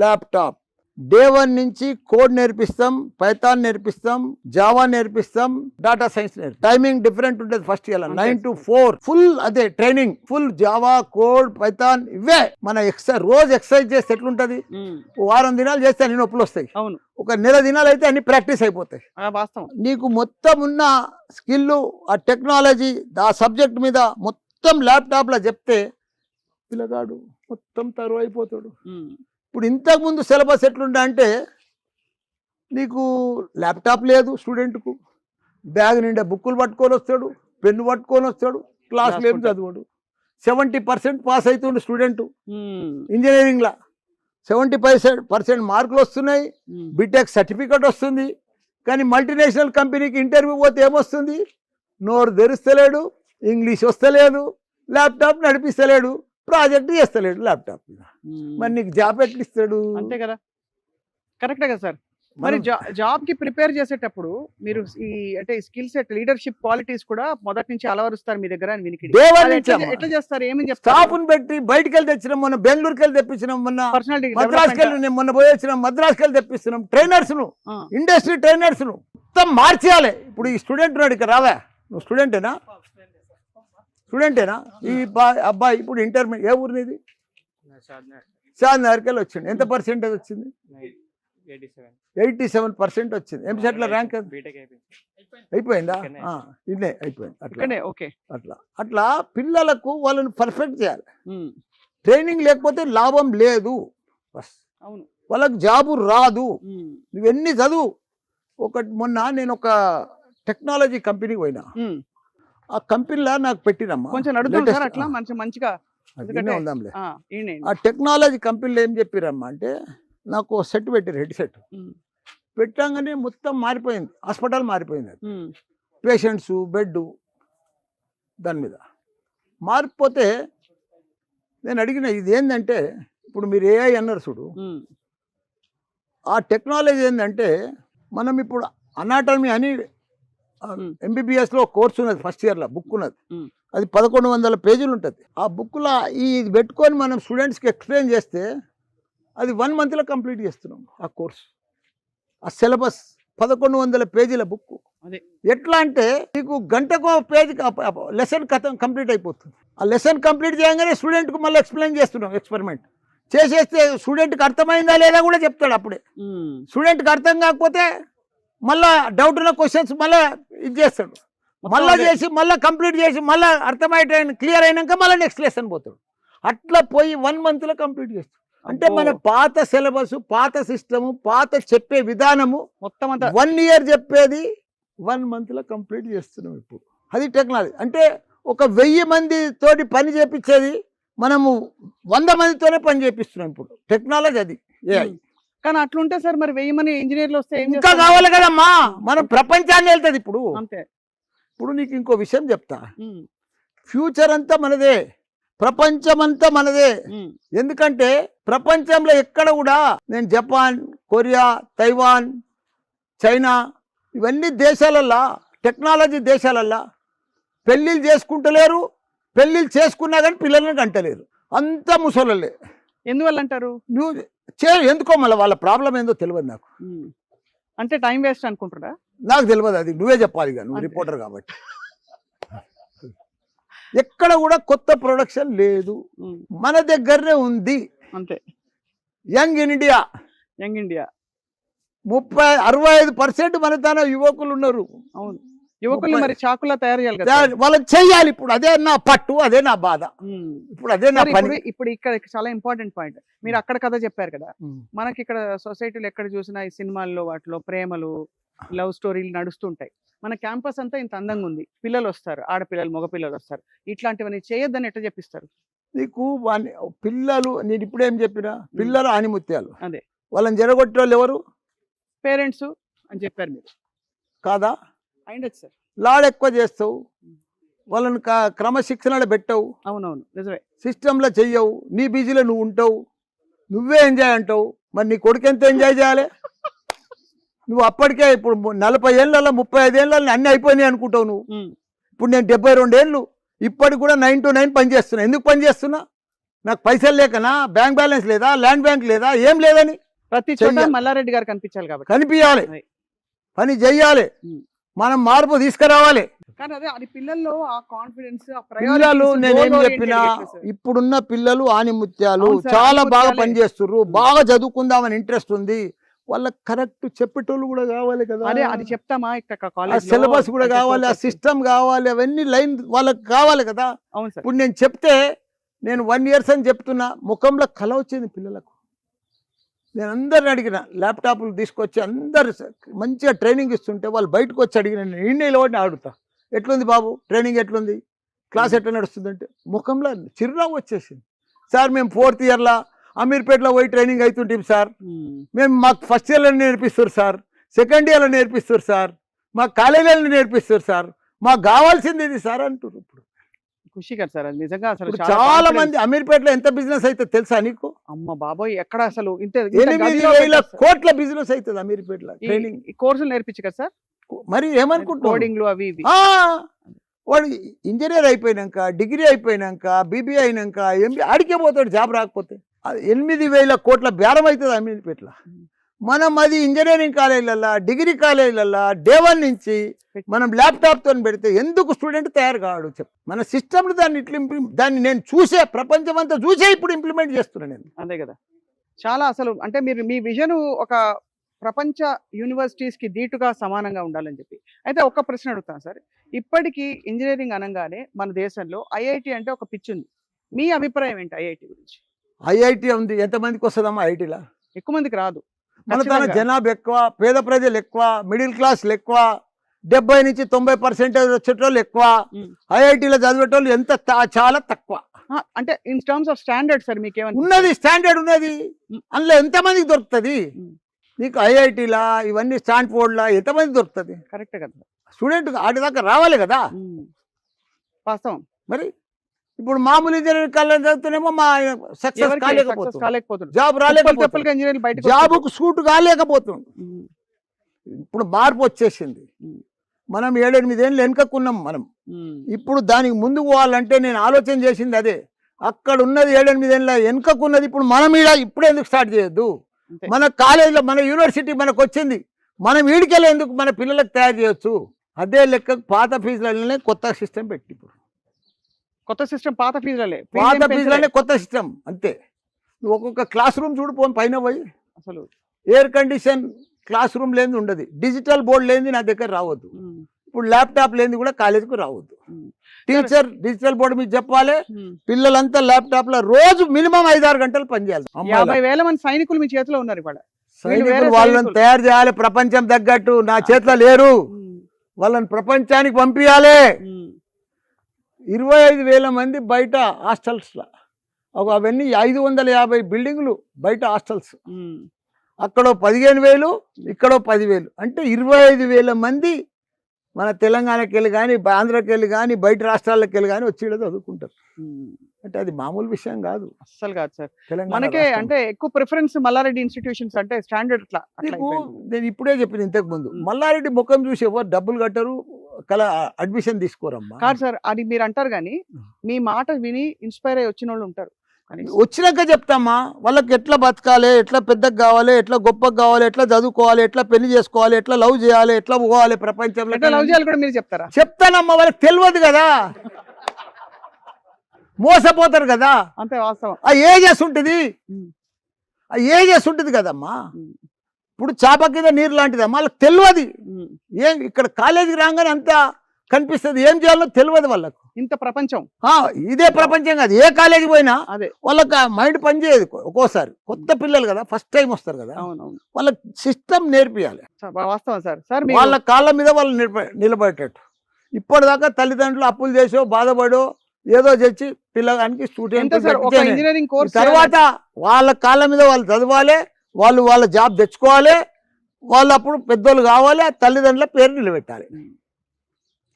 ల్యాప్టాప్. డే 1 నుంచి కోడ్ నేర్పిస్తాం, పైథాన్ నేర్పిస్తాం, జావా నేర్పిస్తాం, డేటా సైన్స్ టైమింగ్ డిఫరెంట్ ఉంటుంది. ఫస్ట్ ఇయర్ 9 to 4 ఫుల్ అదే training, full Java, code, Python. ఇవే మన రోజు ఎక్సర్సైజ్ చేస్తే ఎట్లుంటది? వారం దినాలు చేస్తే అన్ని నొప్పులు వస్తాయి, ఒక నెల దినాలు అయితే అన్ని ప్రాక్టీస్ అయిపోతాయి. నీకు మొత్తం ఉన్న స్కిల్, ఆ టెక్నాలజీ, ఆ సబ్జెక్ట్ మీద మొత్తం ల్యాప్టాప్ లో చెప్తే పిల్లగాడు మొత్తం తరువు అయిపోతాడు. ఇప్పుడు ఇంతకుముందు సిలబస్ ఎట్లుంటా అంటే, నీకు ల్యాప్టాప్ లేదు స్టూడెంట్కు, బ్యాగ్ నిండా బుక్కులు పట్టుకొని వస్తాడు, పెన్ను పట్టుకొని వస్తాడు, క్లాసులు ఏం చదువుడు. 70% పాస్ అవుతుండు స్టూడెంట్ ఇంజనీరింగ్లో. 75% మార్కులు వస్తున్నాయి, బీటెక్ సర్టిఫికెట్ వస్తుంది. కానీ మల్టీనేషనల్ కంపెనీకి ఇంటర్వ్యూ పోతే ఏమొస్తుంది? నోరు తెరుస్తలేడు, ఇంగ్లీష్ వస్తలేదు, ల్యాప్టాప్ నడిపిస్తలేడు, ప్రాజెక్ట్ చేస్తలేడు ల్యాప్టాప్ మీద. మరి నీకు జాబ్ ఎట్లా ఇస్తాడు? అంతే కదా, కరెక్టే కదా సార్. మరి జాబ్ కి ప్రిపేర్ చేసేటప్పుడు మీరు ఈ అంటే స్కిల్ సెట్, లీడర్షిప్ క్వాలిటీస్ కూడా మొదటి నుంచి అలవరుస్తారు మీ దగ్గర అని వినికి. ఎట్లా చేస్తారు? ఏమని చెప్తారు? స్టాఫ్ని పెట్టి బయటికి వెళ్ళి తెచ్చినాం, మొన్న బెంగళూరుకి వెళ్ళి తెప్పించినాం, మొన్న మద్రాసుకి వెళ్ళి మొన్న పోయి వచ్చినాం, మద్రాసుకి వెళ్ళి తెప్పిస్తున్నాం. ట్రైనర్స్ ను, ఇండస్ట్రీ ట్రైనర్స్ ను మొత్తం మార్చేయాలి. ఇప్పుడు ఈ స్టూడెంట్ ఉన్నాడు ఇక్కడ, రావా నువ్వు? స్టూడెంటేనా? ఈ అబ్బాయి ఇప్పుడు ఇంటర్మీడియట్. ఏ ఊరు నీది? షాద్నగర్కి వెళ్ళి వచ్చిండు. ఎంత పర్సెంటేజ్ వచ్చింది? 87% వచ్చింది. ఎంసెట్లో ర్యాంక్ అయిపోయిందా? ఇదే అయిపోయింది. అట్లా పిల్లలకు వాళ్ళని పర్ఫెక్ట్ చేయాలి. ట్రైనింగ్ లేకపోతే లాభం లేదు, వాళ్ళకి జాబు రాదు. నువ్వెన్ని చదువు. మొన్న నేను ఒక టెక్నాలజీ కంపెనీకి పోయినా, ఆ కంపెనీలో నాకు పెట్టినమ్మా కొంచెం అట్లా మంచిగా ఉందాంలే. ఆ టెక్నాలజీ కంపెనీలో ఏం చెప్పిరమ్మా అంటే, నాకు సెట్ పెట్టారు, హెడ్ సెట్ పెట్టాగానే మొత్తం మారిపోయింది, హాస్పిటల్ మారిపోయింది. పేషెంట్స్, బెడ్, దాని మీద మారిపోతే నేను అడిగిన ఇది ఏంటంటే ఇప్పుడు మీరు ఏఐ అన్నారు చూడు, ఆ టెక్నాలజీ ఏంటంటే మనం ఇప్పుడు అనాటమీ అని ఎంబీబీఎస్లో కోర్సు ఉన్నది, ఫస్ట్ ఇయర్లో బుక్ ఉన్నది, అది 1100 పేజీలు ఉంటుంది. ఆ బుక్లో ఇది పెట్టుకొని మనం స్టూడెంట్స్కి ఎక్స్ప్లెయిన్ చేస్తే అది 1 monthలో కంప్లీట్ చేస్తున్నాం ఆ కోర్సు. ఆ సిలబస్ 1100 పేజీల బుక్. ఎట్లా అంటే నీకు గంటకో పేజీ లెసన్ కంప్లీట్ అయిపోతుంది. ఆ లెసన్ కంప్లీట్ చేయగానే స్టూడెంట్కి మళ్ళీ ఎక్స్ప్లెయిన్ చేస్తున్నాం, ఎక్స్పెరిమెంట్ చేసేస్తే స్టూడెంట్కి అర్థమైందా లేదా కూడా చెప్తాడు అప్పుడే. స్టూడెంట్కి అర్థం కాకపోతే మళ్ళా డౌట్ ఉన్న క్వశ్చన్స్ మళ్ళీ ఇది చేస్తాడు, మళ్ళీ చేసి మళ్ళీ కంప్లీట్ చేసి మళ్ళీ అర్థమయ్యే క్లియర్ అయినాక మళ్ళీ నెక్స్ట్ లెసన్ పోతాడు. అట్లా పోయి 1 monthలో కంప్లీట్ చేస్తాడు. అంటే మన పాత సిలబస్, పాత సిస్టము, పాత చెప్పే విధానము మొత్తం అంతా 1 year చెప్పేది 1 monthలో కంప్లీట్ చేస్తున్నాం ఇప్పుడు. అది టెక్నాలజీ. అంటే ఒక 1000 మంది తోటి పని చేపించేది మనము 100 మందితోనే పని చేపిస్తున్నాం ఇప్పుడు. టెక్నాలజీ అది ఏఐ. కానీ అట్లుంటే సార్ మరి 1000 మంది ఇంజనీర్లు వస్తే ఇంకా కావాలి కదమ్మా, మనం ప్రపంచాన్ని వెళ్తుంది ఇప్పుడు. అంతే. ఇప్పుడు నీకు ఇంకో విషయం చెప్తా, ఫ్యూచర్ అంతా మనదే, ప్రపంచం అంతా మనదే. ఎందుకంటే ప్రపంచంలో ఎక్కడ కూడా నేను జపాన్, కొరియా, తైవాన్, చైనా ఇవన్నీ దేశాలల్లా, టెక్నాలజీ దేశాలల్లా పెళ్ళిళ్ళు చేసుకుంటలేరు, పెళ్ళిళ్ళు చేసుకున్నా కానీ పిల్లల్ని కంటలేరు, అంతా ముసలలే. ఎందువల్ల అంటారు? నువ్వు ఎందుకో మళ్ళీ వాళ్ళ ప్రాబ్లం ఏందో తెలియదు నాకు. అంటే టైం వేస్ట్ అనుకుంటున్నా, నాకు తెలియదు, అది నువ్వే చెప్పాలి, నువ్వు రిపోర్టర్ కాబట్టి. ఎక్కడ కూడా కొత్త ప్రొడక్షన్ లేదు, మన దగ్గరనే ఉంది. అంతే. యంగ్ ఇండియా 65% మన తన యువకులు ఉన్నారు. అవును, యువకులు మరి చాకులా తయారు చేయాలి కదా, వాళ్ళని చెయ్యాలి. ఇప్పుడు అదే నా పట్టు, అదే నా బాధ, ఇప్పుడు అదే నా పని. ఇప్పుడు ఇక్కడ చాలా ఇంపార్టెంట్ పాయింట్, మీరు అక్కడ కథ చెప్పారు కదా, మనకి ఇక్కడ సొసైటీలో ఎక్కడ చూసినా ఈ సినిమాల్లో వాటిలో ప్రేమలు, లవ్ స్టోరీలు నడుస్తుంటాయి. మన క్యాంపస్ అంతా ఇంత అందంగా ఉంది, పిల్లలు వస్తారు, ఆడపిల్లలు మగపిల్లలు వస్తారు, ఇట్లాంటివన్నీ చేయొద్దని ఎట్లా చెప్పిస్తారు నీకు? పిల్లలు, నేను ఇప్పుడేం చెప్పినా, పిల్లలు ఆనిముత్యాలు. అదే, వాళ్ళని జరగొట్టే వాళ్ళు ఎవరు? పేరెంట్స్ అని చెప్పారు మీరు కాదా? అయిండొచ్చు సార్. లాడ్ ఎక్కువ చేస్తావు, వాళ్ళని క్రమశిక్షణలో పెట్టవు. అవునవును, నిజమే. సిస్టంలో చెయ్యవు, నీ బిజీలో నువ్వు ఉంటావు, నువ్వే ఎంజాయ్ అంటావు. మరి నీ కొడుకు ఎంత ఎంజాయ్ చేయాలి? నువ్వు అప్పటికే ఇప్పుడు 40 ఏళ్ళలో 35 ఏళ్ళలో అన్నీ అయిపోయినాయి అనుకుంటావు నువ్వు. ఇప్పుడు నేను 72 ఏళ్ళు, ఇప్పటికి కూడా 9 to 9 పని చేస్తున్నా. ఎందుకు పని చేస్తున్నా? నాకు పైసలు లేకనా, బ్యాంక్ బ్యాలెన్స్ లేదా, ల్యాండ్ బ్యాంక్ లేదా, ఏం లేదని. ప్రతి చోట మల్లారెడ్డి గారు కనిపించాలి కాబట్టి కనిపించాలి, పని చెయ్యాలి, మనం మార్పు తీసుకురావాలి. కానీ అదే అది పిల్లల్లో ఆ కాన్ఫిడెన్స్, పిల్లలు నేనేం చెప్పినా ఇప్పుడున్న పిల్లలు ఆనిముత్యాలు, చాలా బాగా పనిచేస్తుర్రు, బాగా చదువుకుందామని ఇంట్రెస్ట్ ఉంది. వాళ్ళకి కరెక్ట్ చెప్పేటోళ్ళు కూడా కావాలి కదా. అదే అది చెప్తామా, సిలబస్ కూడా కావాలి, ఆ సిస్టమ్ కావాలి, అవన్నీ లైన్ వాళ్ళకి కావాలి కదా. ఇప్పుడు నేను చెప్తే, నేను 1 year అని చెప్తున్నా, ముఖంలో కళ వచ్చింది పిల్లలకు. నేను అందరిని అడిగిన, ల్యాప్టాప్లు తీసుకొచ్చి అందరు మంచిగా ట్రైనింగ్ ఇస్తుంటే వాళ్ళు బయటకు వచ్చి అడిగిన, నేను ఇండియాలో ఆడుతా, ఎట్లుంది బాబు ట్రైనింగ్, ఎట్లుంది క్లాస్, ఎట్లా నడుస్తుందంటే ముఖంలో చిరునవ్వు వచ్చేసింది. సార్ మేము 4th yearలో అమీర్పేటలో పోయి ట్రైనింగ్ అవుతుంటాం సార్, మేము మాకు ఫస్ట్ ఇయర్లో నేర్పిస్తారు సార్, సెకండ్ ఇయర్లో నేర్పిస్తారు సార్, మా కాలేజీలో నేర్పిస్తారు సార్, మాకు కావాల్సింది ఇది సార్ అంటారు. ఇప్పుడు ఖుషి కదా సార్, అది నిజంగా. అసలు చాలా మంది అమీర్పేటలో ఎంత బిజినెస్ అయితే తెలుసా నీకు? అమ్మ బాబాయ్, ఎక్కడ అసలు 8,000 కోట్ల బిజినెస్ అవుతుంది అమీర్పేటలో. ట్రైనింగ్ కోర్సులు నేర్పించు కదా సార్. మరి ఏమనుకుంటున్నావు? కోడింగ్లు అవి ఇవి. వాడు ఇంజనీర్ అయిపోయినాక, డిగ్రీ అయిపోయినాక, బీబీఏ అయినాక, ఎంబీ ఆడికే పోతాడు జాబ్ రాకపోతే. 8,000 కోట్ల బేరం అవుతుంది అమీర్పేటలో. మనం అది ఇంజనీరింగ్ కాలేజీలల్లా, డిగ్రీ కాలేజీలల్లా డే 1 నుంచి మనం ల్యాప్టాప్తో పెడితే ఎందుకు స్టూడెంట్ తయారు కాడు చెప్పు. మన సిస్టమ్లు దాన్ని నేను చూసే, ప్రపంచం అంతా చూసే ఇప్పుడు ఇంప్లిమెంట్ చేస్తున్నాను నేను. అంతే కదా. చాలా అసలు అంటే మీరు మీ విజన్ ఒక ప్రపంచ యూనివర్సిటీస్కి ధీటుగా సమానంగా ఉండాలని చెప్పి. అయితే ఒక్క ప్రశ్న అడుగుతాను సార్, ఇప్పటికీ ఇంజనీరింగ్ అనగానే మన దేశంలో ఐఐటి అంటే ఒక పిచ్చి ఉంది, మీ అభిప్రాయం ఏంటి ఐఐటి గురించి? ఐఐటి ఉంది, ఎంతమందికి వస్తుందమ్మా ఐఐటీలో? ఎక్కువ మందికి రాదు. మన తన జనాభా ఎక్కువ, పేద ప్రజలు ఎక్కువ, మిడిల్ క్లాస్లు ఎక్కువ, 70 నుంచి 90% వచ్చేటోళ్ళు ఎక్కువ. ఐఐటీలో చదివేటోళ్ళు ఎంత చాలా తక్కువ. అంటే in terms of standard sir మీకు ఉన్నది, స్టాండర్డ్ ఉన్నది, అందులో ఎంతమందికి దొరుకుతుంది నీకు? ఐఐటీలా ఇవన్నీ స్టాన్ఫోర్డ్లా ఎంతమంది దొరుకుతుంది? కరెక్ట్ కదా. స్టూడెంట్ ఆడి దాకా రావాలి కదా. వాస్తవం. మరి ఇప్పుడు మామూలు ఇంజనీరింగ్ కాలేజ్ చదువుతూనేమో మా సక్సెస్ ఎవరికి success కాలేకపోతుంది, కాలేకపోతుంది. జాబ్ తప్పులు రాలేకపోతుంది, తప్పులుగా ఇంజనీర్లు బయటకు జాబుకు సూట్ కాలేకపోతుంది. ఉమ్, ఇప్పుడు మార్పు వచ్చేసింది. ఉమ్, మనం 7-8 ఏళ్ళు వెనుకకున్నాం మనం. ఉమ్, ఇప్పుడు దానికి ముందుకు పోవాలంటే నేను ఆలోచన చేసింది అదే. అక్కడ ఉన్నది 7-8 ఏళ్ళ వెనుకకున్నది ఇప్పుడు మనం ఈడ ఇప్పుడే ఎందుకు స్టార్ట్ చేయొద్దు? అంతే. మన కాలేజీలో మన యూనివర్సిటీ మనకు వచ్చింది, మనం ఈడికెళ్ళి ఎందుకు మన పిల్లలకు తయారు చేయొచ్చు? అదే లెక్క పాత ఫీజులనే కొత్త సిస్టమ్ పెట్టి, ఇప్పుడు కొత్త సిస్టమ్ పాత ఫీజులే పాత ఫీజులనే కొత్త సిస్టమ్ అంతే. నువ్వు ఒక్కొక్క క్లాస్ రూమ్ చూడు పోను పైన పోయి, అసలు. ఎయిర్ కండిషన్ క్లాస్ రూమ్ లేనిది ఉండదు, డిజిటల్ బోర్డు లేనిది నా దగ్గర రావద్దు, ఉమ్, ఇప్పుడు ల్యాప్టాప్ లేనిది కూడా కాలేజీకి రావద్దు. ఉమ్, టీచర్ డిజిటల్ బోర్డు మీకు చెప్పాలి, ఉమ్. పిల్లలంతా ల్యాప్టాప్ లో రోజు మినిమం 5-6 గంటలు పనిచేయాలి. 50,000 మంది సైనికులు మీ చేతిలో ఉన్నారు ఇవాళ. సైనికులు వేరే వాళ్ళని సైనికులు. తయారు చేయాలి, ప్రపంచం తగ్గట్టు. నా చేతిలో లేరు, ఉమ్, వాళ్ళని ప్రపంచానికి పంపించాలి. ఉమ్, 25,000 మంది బయట హాస్టల్స్లో, అవన్నీ 550 బిల్డింగులు బయట హాస్టల్స్. ఉమ్. అక్కడో 15,000, ఇక్కడో 10,000, అంటే 25,000 మంది మన తెలంగాణకి వెళ్ళి కానీ, ఆంధ్రాకి వెళ్ళి కానీ, బయట రాష్ట్రాలకు వెళ్ళి కానీ వచ్చి ఈడ చదువుకుంటారు. ఉమ్. అంటే అది మామూలు విషయం కాదు. అస్సలు కాదు సార్. తెలంగాణ మనకే రాష్ట్రం. అంటే ఎక్కువ ప్రిఫరెన్స్ మల్లారెడ్డి ఇన్స్టిట్యూషన్స్ అంటే స్టాండర్డ్ అట్లా నీకు అయిపోయింది. నేను ఇప్పుడే చెప్పిన ఇంతకు ముందు, మల్లారెడ్డి ముఖం చూసి ఎవరు డబ్బులు కట్టరు, అడ్మిషన్ తీసుకోరమ్మా. కాదు సార్, అది మీరు అంటారు కానీ మీ మాట విని ఇన్స్పైర్ అయ్యి వచ్చిన వాళ్ళు ఉంటారు. వచ్చినాక చెప్తామా వాళ్ళకి ఎట్లా బతకాలి, ఎట్లా పెద్దగా కావాలి, ఎట్లా గొప్పగా కావాలి, ఎట్లా చదువుకోవాలి, ఎట్లా పెళ్లి చేసుకోవాలి, ఎట్లా లవ్ చేయాలి, ఎట్లా పోవాలి ప్రపంచంలో ఎట్లా లవ్ చేయాలి కూడా మీరు చెప్తారా? చెప్తానమ్మా. వాళ్ళకి తెలియదు కదా, మోసపోతారు కదా. అంతే వాస్తవం. ఆ ఏజెస్ ఉంటుంది, ఉమ్, ఆ ఏజెస్ ఉంటుంది కదమ్మా. ఉమ్, ఇప్పుడు చాప కింద నీరు లాంటిదమ్మా, వాళ్ళకి తెలియదు. ఉమ్. ఏం ఇక్కడ కాలేజీకి రాగానే అంతా కనిపిస్తుంది, ఏం చేయాలో తెలియదు వాళ్ళకు. ఇంత ప్రపంచం ఇదే ప్రపంచం కాదు, ఏ కాలేజీ పోయినా అదే. వాళ్ళకి ఆ మైండ్ పనిచేయదు. ఒక్కోసారి కొత్త పిల్లలు కదా, ఫస్ట్ టైం వస్తారు కదా, అవునవును వాళ్ళకి సిస్టమ్ నేర్పియాలి. వాస్తవం సార్. సార్ వాళ్ళ కాళ్ళ మీద వాళ్ళు నిలబడేటట్టు. ఇప్పటిదాకా తల్లిదండ్రులు అప్పులు చేసో బాధపడో ఏదో తెచ్చి పిల్లగానికి స్టూడెంట్ ఇంజనీరింగ్ కోర్స్ తర్వాత వాళ్ళ కాళ్ళ మీద వాళ్ళు చదవాలి, వాళ్ళు వాళ్ళ జాబ్ తెచ్చుకోవాలి, వాళ్ళు అప్పుడు పెద్దోళ్ళు కావాలి, ఆ తల్లిదండ్రుల పేరు నిలబెట్టాలి.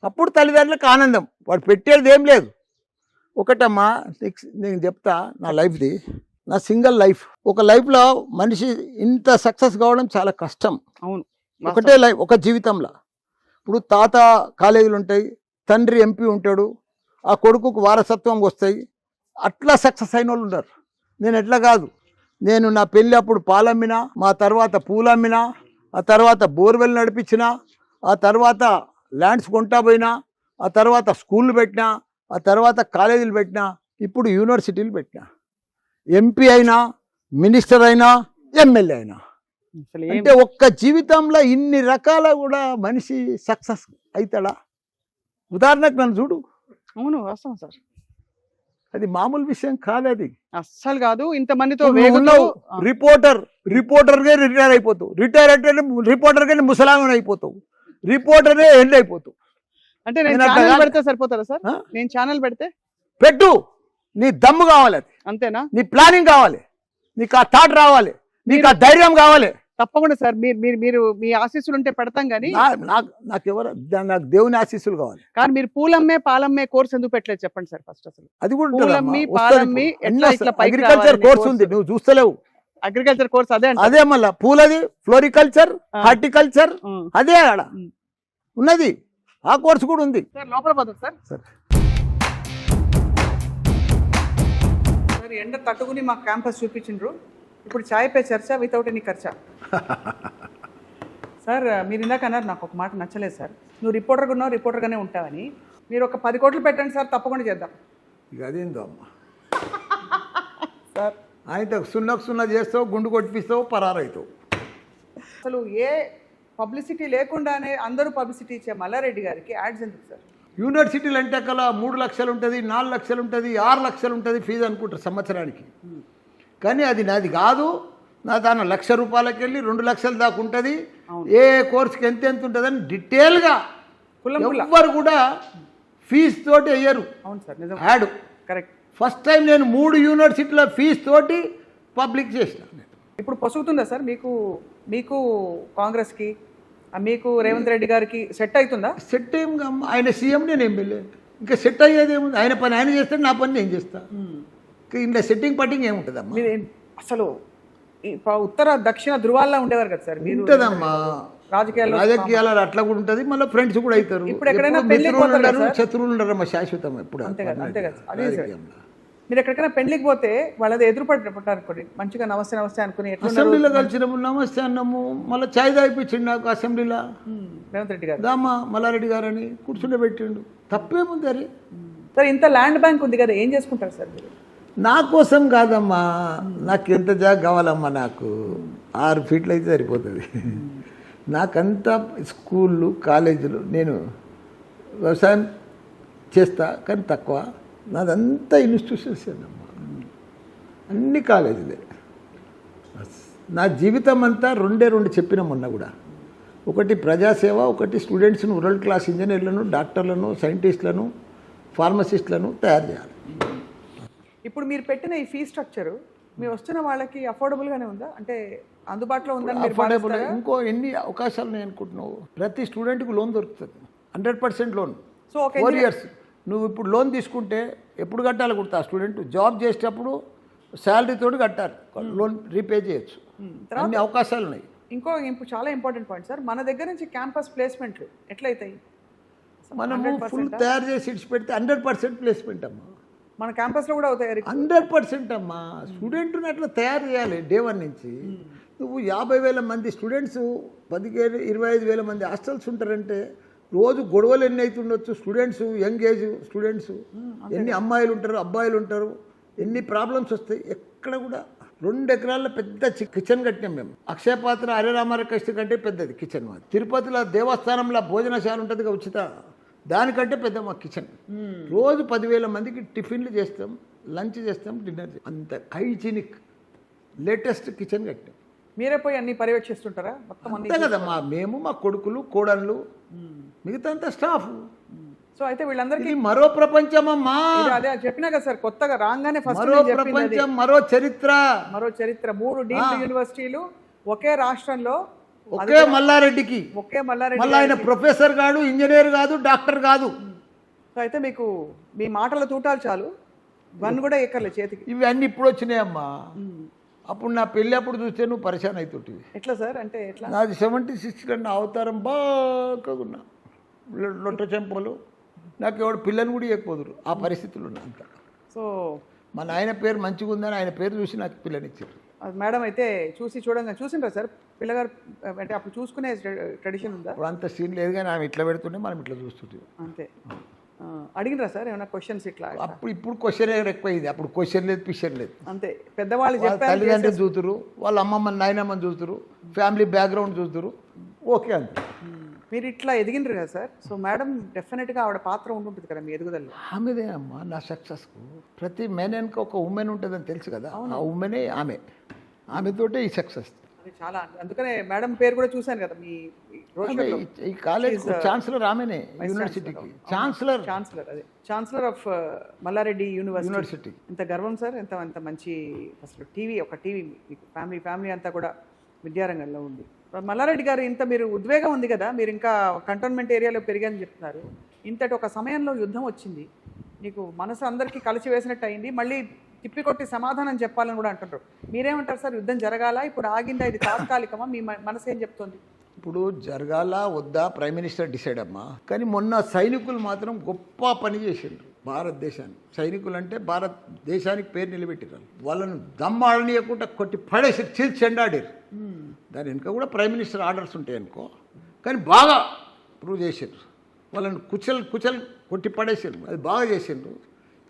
అప్పుడు తల్లిదండ్రులకు ఆనందం. వాడు పెట్టేది ఏం లేదు. ఒకటమ్మా నేను చెప్తా నా లైఫ్ది, నా సింగిల్ లైఫ్. ఒక లైఫ్లో మనిషి ఇంత సక్సెస్ కావడం చాలా కష్టం. అవును. ఒకటే లైఫ్, ఒక జీవితంలో. ఇప్పుడు తాత కాలేజీలు ఉంటాయి, తండ్రి ఎంపీ ఉంటాడు, ఆ కొడుకుకు వారసత్వం వస్తాయి, అట్లా సక్సెస్ అయిన వాళ్ళు ఉన్నారు. నేను ఎట్లా కాదు, నేను నా పెళ్ళి అప్పుడు పాలమ్మినా, మా తర్వాత పూలమ్మినా, ఆ తర్వాత బోర్వెల్ నడిపించిన, ఆ తర్వాత ల్యాండ్స్ కొంటా పోయినా, ఆ తర్వాత స్కూళ్ళు పెట్టినా, ఆ తర్వాత కాలేజీలు పెట్టినా, ఇప్పుడు యూనివర్సిటీలు పెట్టినా. ఎంపీ అయినా, మినిస్టర్ అయినా, ఎమ్మెల్యే అయినా. అంటే ఒక్క జీవితంలో ఇన్ని రకాల కూడా మనిషి సక్సెస్ అవుతాడా? ఉదాహరణకు నన్ను చూడు. అవును వాస్తవం సార్. అది మామూలు విషయం కాదు, అది అస్సలు కాదు. ఇంతమందితో రిపోర్టర్గా రిటైర్ అయిపోతావు, రిటైర్ అంటే రిపోర్టర్గా ముసలామని అయిపోతావు, రిపోర్టరే ఎండ్ అయిపోతావు. అంటే నేను ఛానల్ పెడితే సరిపోతారా సార్? నేను ఛానల్ పెడితే పెట్టు, నీ దమ్ము కావాలి, అది అంతేనా? నీ ప్లానింగ్ కావాలి, నీకు ఆ థాట్ రావాలి, నీకు ఆ ధైర్యం కావాలి. తప్పకుండా సార్. మీరు మీ ఆశీస్సులు ఉంటే పెడతాం కానీ నాకు దేవుని ఆశీస్సులు కావాలి. కానీ మీరు పూలమ్మే పాలమ్మే కోర్స్ ఎందుకు పెట్టలేదు చెప్పండి సార్ ఫస్ట్. అసలు అది కూడా పూలమ్మి పాలమ్మి అగ్రికల్చర్ కోర్స్ ఉంది, నువ్వు చూస్తలేవు. అగ్రికల్చర్ కోర్స్ అదే మళ్ళా పూలది ఫ్లోరికల్చర్, హార్టికల్చర్, అదే ఆడ ఉన్నది. ఆ కోర్సు కూడా ఉంది సార్. లోపల పోతుంది సార్. సార్ ఎండ తట్టుకుని మా క్యాంపస్ చూపించిండ్రు. ఇప్పుడు చాయ్ పే చర్చ వితౌట్ ఎనీ ఖర్చా. సార్ మీరు ఇందాక అన్నారు, నాకు ఒక మాట నచ్చలేదు సార్. నువ్వు రిపోర్టర్గా ఉన్నావు, రిపోర్టర్గానే ఉంటావని. మీరు ఒక 10 కోట్లు పెట్టండి సార్, తప్పకుండా చేద్దాం. ఇక అదేందో అమ్మా సార్. ఆయనతో సున్నా చేస్తావు, గుండు కొట్టిస్తావు, పరారైతావు. అసలు ఏ పబ్లిసిటీ లేకుండానే అందరూ పబ్లిసిటీ ఇచ్చే మల్లారెడ్డి గారికి యాడ్స్ ఎందుకు సార్? యూనివర్సిటీలు అంటే కల్లా 3 లక్షలు ఉంటుంది, 4 లక్షలు ఉంటుంది, 6 లక్షలు ఉంటుంది ఫీజు అనుకుంటారు సంవత్సరానికి. కానీ అది నాది కాదు. నా దాని ₹1,00,000 వెళ్ళి 2 లక్షల దాకా ఉంటుంది. ఏ కోర్సుకి ఎంత ఉంటుందని డీటెయిల్గా ఎవ్వరు కూడా ఫీజు తోటి వేయరు. అవును సార్, నిజం. Add correct. ఫస్ట్ టైం నేను 3 యూనివర్సిటీల ఫీజు తోటి పబ్లిక్ చేసిన. ఇప్పుడు పొసుగుతుందా సార్ మీకు కాంగ్రెస్కి, మీకు రేవంత్ రెడ్డి గారికి సెట్ అవుతుందా? సెట్ ఏం ఆయన సీఎం, నేను ఎమ్మెల్యే. ఇంకా సెట్ అయ్యేది ఏముంది, ఆయన పని ఆయన చేస్తాడు, నా పని నేను చేస్తా. ఇంకా ఇంట్లో సెట్టింగ్ పట్టింగ్ ఏముంటుందమ్మా? మీరు అసలు ఉత్తర దక్షిణ ధృవాల్లో ఉండేవారు కదా సార్ మీరు. ఉంటుందమ్మా, రాజకీయాల్లో అట్లా కూడా ఉంటుంది, మళ్ళీ ఫ్రెండ్స్ కూడా అవుతారు. ఇప్పుడు ఎక్కడైనా పెళ్లికి మిత్రులు పోతారా ఉండరు, సార్? శత్రువులు ఉండరమ్మా, శాశ్వతం ఎప్పుడు. అంతే కదా, అంతే కదా. అదే సార్, రాజకీయంలో. మీరు ఎక్కడికైనా పెళ్లికి పోతే వాళ్ళది ఎదురుపడ్డారు అనుకోండి, మంచిగా నమస్తే నమస్తే అనుకుని ఎట్లా అసెంబ్లీలో కలిసినప్పుడు నమస్తే అన్నాము, మళ్ళీ ఛాయ్ తాగిపించిండు నాకు అసెంబ్లీలో. రేవంత్ రెడ్డి గారు దామా మల్లారెడ్డి గారని కూర్చుండబెట్టిండు, తప్పేముంది అరే. సార్ ఇంత ల్యాండ్ బ్యాంక్ ఉంది కదా, ఏం చేసుకుంటారు సార్ మీరు? నా కోసం కాదమ్మా, నాకు ఎంత జాగ కావాలమ్మా, నాకు 6 ఫీట్లు అయితే సరిపోతుంది. నాకంతా స్కూళ్ళు కాలేజీలు, నేను వ్యవసాయం చేస్తా కానీ తక్కువ, నాదంతా ఇన్స్టిట్యూషన్స్ అమ్మా, అన్ని కాలేజీలే. నా జీవితం అంతా 2 చెప్పిన మొన్న కూడా, ఒకటి ప్రజాసేవ, ఒకటి స్టూడెంట్స్ను వరల్డ్ క్లాస్ ఇంజనీర్లను, డాక్టర్లను, సైంటిస్టులను, ఫార్మసిస్టులను తయారు చేయాలి. ఇప్పుడు మీరు పెట్టిన ఈ ఫీ స్ట్రక్చర్ మీరు వస్తున్న వాళ్ళకి అఫోర్డబుల్గానే ఉందా, అంటే అందుబాటులో ఉందని మీరు అఫోర్డబుల్. భావిస్తారా? ఇంకో ఎన్ని అవకాశాలు నేను అనుకుంటున్నావు, ప్రతి స్టూడెంట్కి లోన్ దొరుకుతుంది, 100% లోన్. సో ఒక 4 years నువ్వు ఇప్పుడు లోన్ తీసుకుంటే ఎప్పుడు కట్టాలి కుడతా, స్టూడెంట్ జాబ్ చేసేటప్పుడు శాలరీ తోటి కట్టాలి, లోన్ రీపే చేయొచ్చు. అన్ని అవకాశాలు ఉన్నాయి. ఇప్పుడు చాలా ఇంపార్టెంట్ పాయింట్ సార్, మన దగ్గర నుంచి క్యాంపస్ ప్లేస్మెంట్లు ఎట్లయితాయి? మనము ఫుల్ తయారు చేసి ఇడిచి పెడితే 100% ప్లేస్మెంట్ అమ్మా, మన క్యాంపస్లో కూడా అవుతాయి. 100% అమ్మా. స్టూడెంట్ని అట్లా తయారు చేయాలి డే 1 నుంచి. నువ్వు 50,000 మంది స్టూడెంట్స్, 25,000 మంది హాస్టల్స్ ఉంటారంటే రోజు గొడవలు ఎన్ని అవుతుండొచ్చు. స్టూడెంట్స్, యంగ్ ఏజ్ స్టూడెంట్స్, ఎన్ని అమ్మాయిలు ఉంటారు, అబ్బాయిలు ఉంటారు, ఎన్ని ప్రాబ్లమ్స్ వస్తాయి. ఎక్కడ కూడా 2 ఎకరాల పెద్ద కిచెన్ కట్టినాం మేము. అక్షయపాత్ర హరే రామారావు కంటే పెద్దది కిచెన్ మాది. తిరుపతిలో దేవస్థానంలో భోజనశాల ఉంటుంది ఉచిత, దానికంటే పెద్ద మా కిచెన్. రోజు 10,000 మందికి టిఫిన్లు చేస్తాం, లంచ్ చేస్తాం, డిన్నర్ చేస్తాం. అంత హైజీనిక్ లేటెస్ట్ కిచెన్ కట్టాం. మీరే పోయి అన్ని పర్యవేక్షిస్తుంటారా మొత్తం? అంతే కదా, మేము, మా కొడుకులు, కోడళ్ళు, మిగతా అంతా స్టాఫ్. సో అయితే వీళ్ళందరికీ మరో ప్రపంచమమ్మా. అదే చెప్పినా కదా సార్, కొత్తగా రాగానే మరో ప్రపంచం, మరో చరిత్ర. 3 డీమ్డ్ యూనివర్సిటీలు ఒకే రాష్ట్రంలో, ఒకే మల్లారెడ్డికి. మళ్ళీ ఆయన ప్రొఫెసర్ కాదు, ఇంజనీర్ కాదు, డాక్టర్ కాదు. సో అయితే మీకు మీ మాటల తూటాలు చాలు, వన్ కూడా ఎక్కర్లేదు చేతికి. ఇవి అన్ని ఇప్పుడు వచ్చినాయమ్మా. అప్పుడు నా పెళ్ళి అప్పుడు చూస్తే నువ్వు పరిశాన్ అవుతుంటివి. ఎట్లా సార్, అంటే ఎట్లా? నాది 76 కన్నా అవతారం బాగా ఉన్నా, లొట్ట చెంపలు, నాకు ఎవడు పిల్లని కూడా ఇవ్వకపోదురు, ఆ పరిస్థితులు ఉన్నా అంత. సో మా నాయన పేరు మంచిగా ఉందని ఆయన పేరు చూసి నాకు పిల్లనిచ్చారు. మేడం అయితే చూసిండ్రా సార్ పిల్లగారు, అంటే అప్పుడు చూసుకునే ట్రెడిషన్ ఉందా? ఇప్పుడు అంత సీన్ లేదు కానీ ఆమె ఇట్లా పెడుతుంటే మనం ఇట్లా చూస్తుంటే. అంతే. అడిగినరా సార్ ఏమైనా క్వశ్చన్స్ ఇట్లా? ఇప్పుడు క్వశ్చన్ ఎక్కువైంది, అప్పుడు క్వశ్చన్ లేదు, పిక్చర్ లేదు. అంతే, పెద్దవాళ్ళు తల్లిదండ్రులు చూతురు, వాళ్ళ అమ్మమ్మని నాయనమ్మని చూతురు, ఫ్యామిలీ బ్యాక్గ్రౌండ్ చూతురు, ఓకే అంతే. మీరు ఇట్లా ఎదిగినరు కదా సార్, సో మేడం డెఫినెట్గా ఆవిడ పాత్ర ఉంటుంటుంది కదా మీ ఎదుగుదల. ఆమెదే అమ్మా నా సక్సెస్కు. ప్రతి మెన్ వెనుక ఒక ఉమెన్ ఉంటుందని తెలుసు కదా, ఆ ఉమెనే ఆమెతోటే ఈ సక్సెస్. అది చాలా, అందుకనే మేడం పేరు కూడా చూశాను కదా మీ ఈ కాలేజ్ ఛాన్సలర్ ఆమెనే, యూనివర్సిటీకి ఛాన్సలర్ ఆఫ్ మల్లారెడ్డి యూనివర్సిటీ. ఎంత గర్వం సార్, ఎంత మంచి. అసలు ఒక టీవీ మీకు ఫ్యామిలీ అంతా కూడా విద్యారంగంలో ఉంది. మల్లారెడ్డి గారు, ఇంత మీరు ఉద్వేగం ఉంది కదా, మీరు ఇంకా కంటోన్మెంట్ ఏరియాలో పెరిగారని చెప్తున్నారు. ఇంతటి ఒక సమయంలో యుద్ధం వచ్చింది, నీకు మనసు అందరికీ కలిసి వేసినట్టు అయింది, మళ్ళీ తిప్పికొట్టి సమాధానం చెప్పాలని కూడా అంటున్నారు. మీరేమంటారు సార్, యుద్ధం జరగాల, ఇప్పుడు ఆగిందా, ఇది తాత్కాలికమా, మీ మనసు ఏం చెప్తుంది? ఇప్పుడు జరగాల వద్దా ప్రైమ్ మినిస్టర్ డిసైడ్ అమ్మా. కానీ మొన్న సైనికులు మాత్రం గొప్ప పని చేసిండ్రు భారతదేశాన్ని. సైనికులు అంటే భారతదేశానికి పేరు నిలబెట్టినారు. వాళ్ళను దమ్మాడనీయకుండా కొట్టి పడేసి చీల్చెండాడారు. దాని వెనుక కూడా ప్రైమ్ మినిస్టర్ ఆర్డర్స్ ఉంటాయి అనుకో, కానీ బాగా ప్రూవ్ చేసారు. వాళ్ళని కుచల్ కొట్టి పడేసారు, అది బాగా చేసిండ్రు.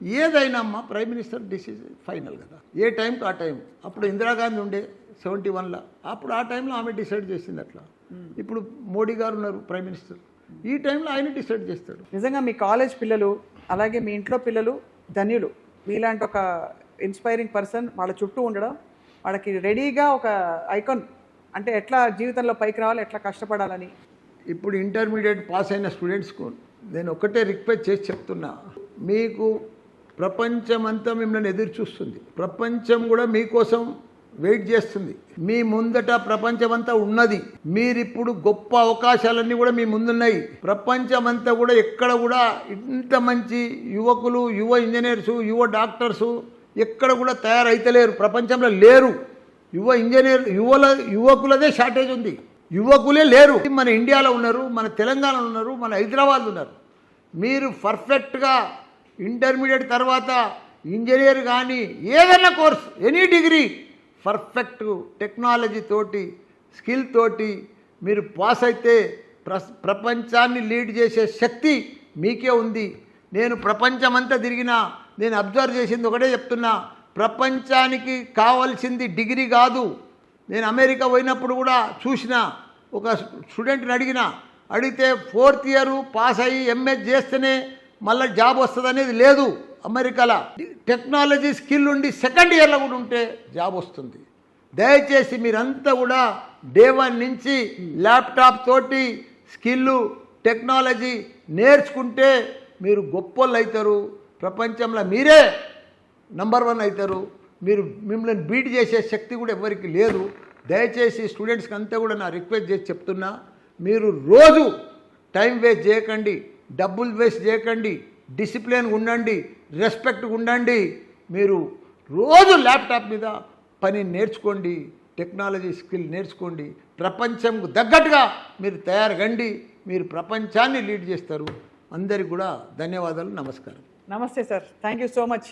ఏదైనా అమ్మా ప్రైమ్ మినిస్టర్ డిసిజన్ ఫైనల్ కదా, ఏ టైంకి ఆ టైం. అప్పుడు ఇందిరాగాంధీ ఉండే 71లో, అప్పుడు ఆ టైంలో ఆమె డిసైడ్ చేసింది అట్లా. ఇప్పుడు మోడీ గారు ఉన్నారు ప్రైమ్ మినిస్టర్, ఈ టైంలో ఆయన డిసైడ్ చేస్తాడు. నిజంగా మీ కాలేజ్ పిల్లలు, అలాగే మీ ఇంట్లో పిల్లలు ధన్యులు. మీలాంటి ఒక ఇన్స్పైరింగ్ పర్సన్ వాళ్ళ చుట్టూ ఉండడం, వాళ్ళకి రెడీగా ఒక ఐకాన్, అంటే ఎట్లా జీవితంలో పైకి రావాలి, ఎట్లా కష్టపడాలని. ఇప్పుడు ఇంటర్మీడియట్ పాస్ అయిన స్టూడెంట్స్కు నేను ఒకటే రిక్వెస్ట్ చేసి చెప్తున్నా, మీకు ప్రపంచం అంతా మిమ్మల్ని ఎదురు చూస్తుంది. ప్రపంచం కూడా మీకోసం వెయిట్ చేస్తుంది. మీ ముందట ప్రపంచమంతా ఉన్నది. మీరిప్పుడు గొప్ప అవకాశాలన్నీ కూడా మీ ముందున్నాయి. ప్రపంచమంతా కూడా ఎక్కడ కూడా ఇంత మంచి యువకులు, యువ ఇంజనీర్సు, యువ డాక్టర్సు ఎక్కడ కూడా తయారైతలేరు, ప్రపంచంలో లేరు. యువకులదే షార్టేజ్ ఉంది, యువకులే లేరు. మన ఇండియాలో ఉన్నారు, మన తెలంగాణలో ఉన్నారు, మన హైదరాబాద్లో ఉన్నారు. మీరు పర్ఫెక్ట్గా ఇంటర్మీడియట్ తర్వాత ఇంజనీర్ కానీ ఏదైనా course, any degree perfect technology తోటి, స్కిల్ తోటి మీరు పాస్ అయితే ప్రపంచాన్ని లీడ్ చేసే శక్తి మీకే ఉంది. నేను ప్రపంచమంతా తిరిగినా నేను అబ్జర్వ్ చేసింది ఒకటే చెప్తున్నా, ప్రపంచానికి కావాల్సింది డిగ్రీ కాదు. నేను అమెరికా పోయినప్పుడు కూడా చూసిన, ఒక స్టూడెంట్ని అడిగితే 4th ఇయర్ పాస్ అయ్యి ఎంఎస్ చేస్తేనే మళ్ళీ జాబ్ వస్తుంది అనేది లేదు. అమెరికాలో టెక్నాలజీ స్కిల్ ఉండి 2nd ఇయర్లో కూడా ఉంటే జాబ్ వస్తుంది. దయచేసి మీరంతా కూడా డే 1 నుంచి ల్యాప్టాప్ తోటి స్కిల్ టెక్నాలజీ నేర్చుకుంటే మీరు గొప్పోళ్ళు అవుతారు. ప్రపంచంలో మీరే నంబర్ 1 అవుతారు. మిమ్మల్ని బీట్ చేసే శక్తి కూడా ఎవరికి లేదు. దయచేసి స్టూడెంట్స్కి అంతా కూడా నా రిక్వెస్ట్ చేసి చెప్తున్నా, మీరు రోజు టైం వేస్ట్ చేయకండి, డబ్బులు వేస్ట్ చేయకండి, డిసిప్లిన్గా ఉండండి, రెస్పెక్ట్గా ఉండండి. మీరు రోజు ల్యాప్టాప్ మీద పని నేర్చుకోండి, టెక్నాలజీ స్కిల్ నేర్చుకోండి. ప్రపంచంకు తగ్గట్టుగా మీరు తయారుగండి, మీరు ప్రపంచాన్ని లీడ్ చేస్తారు. అందరికీ కూడా ధన్యవాదాలు, నమస్కారం. నమస్తే sir, thank you so much.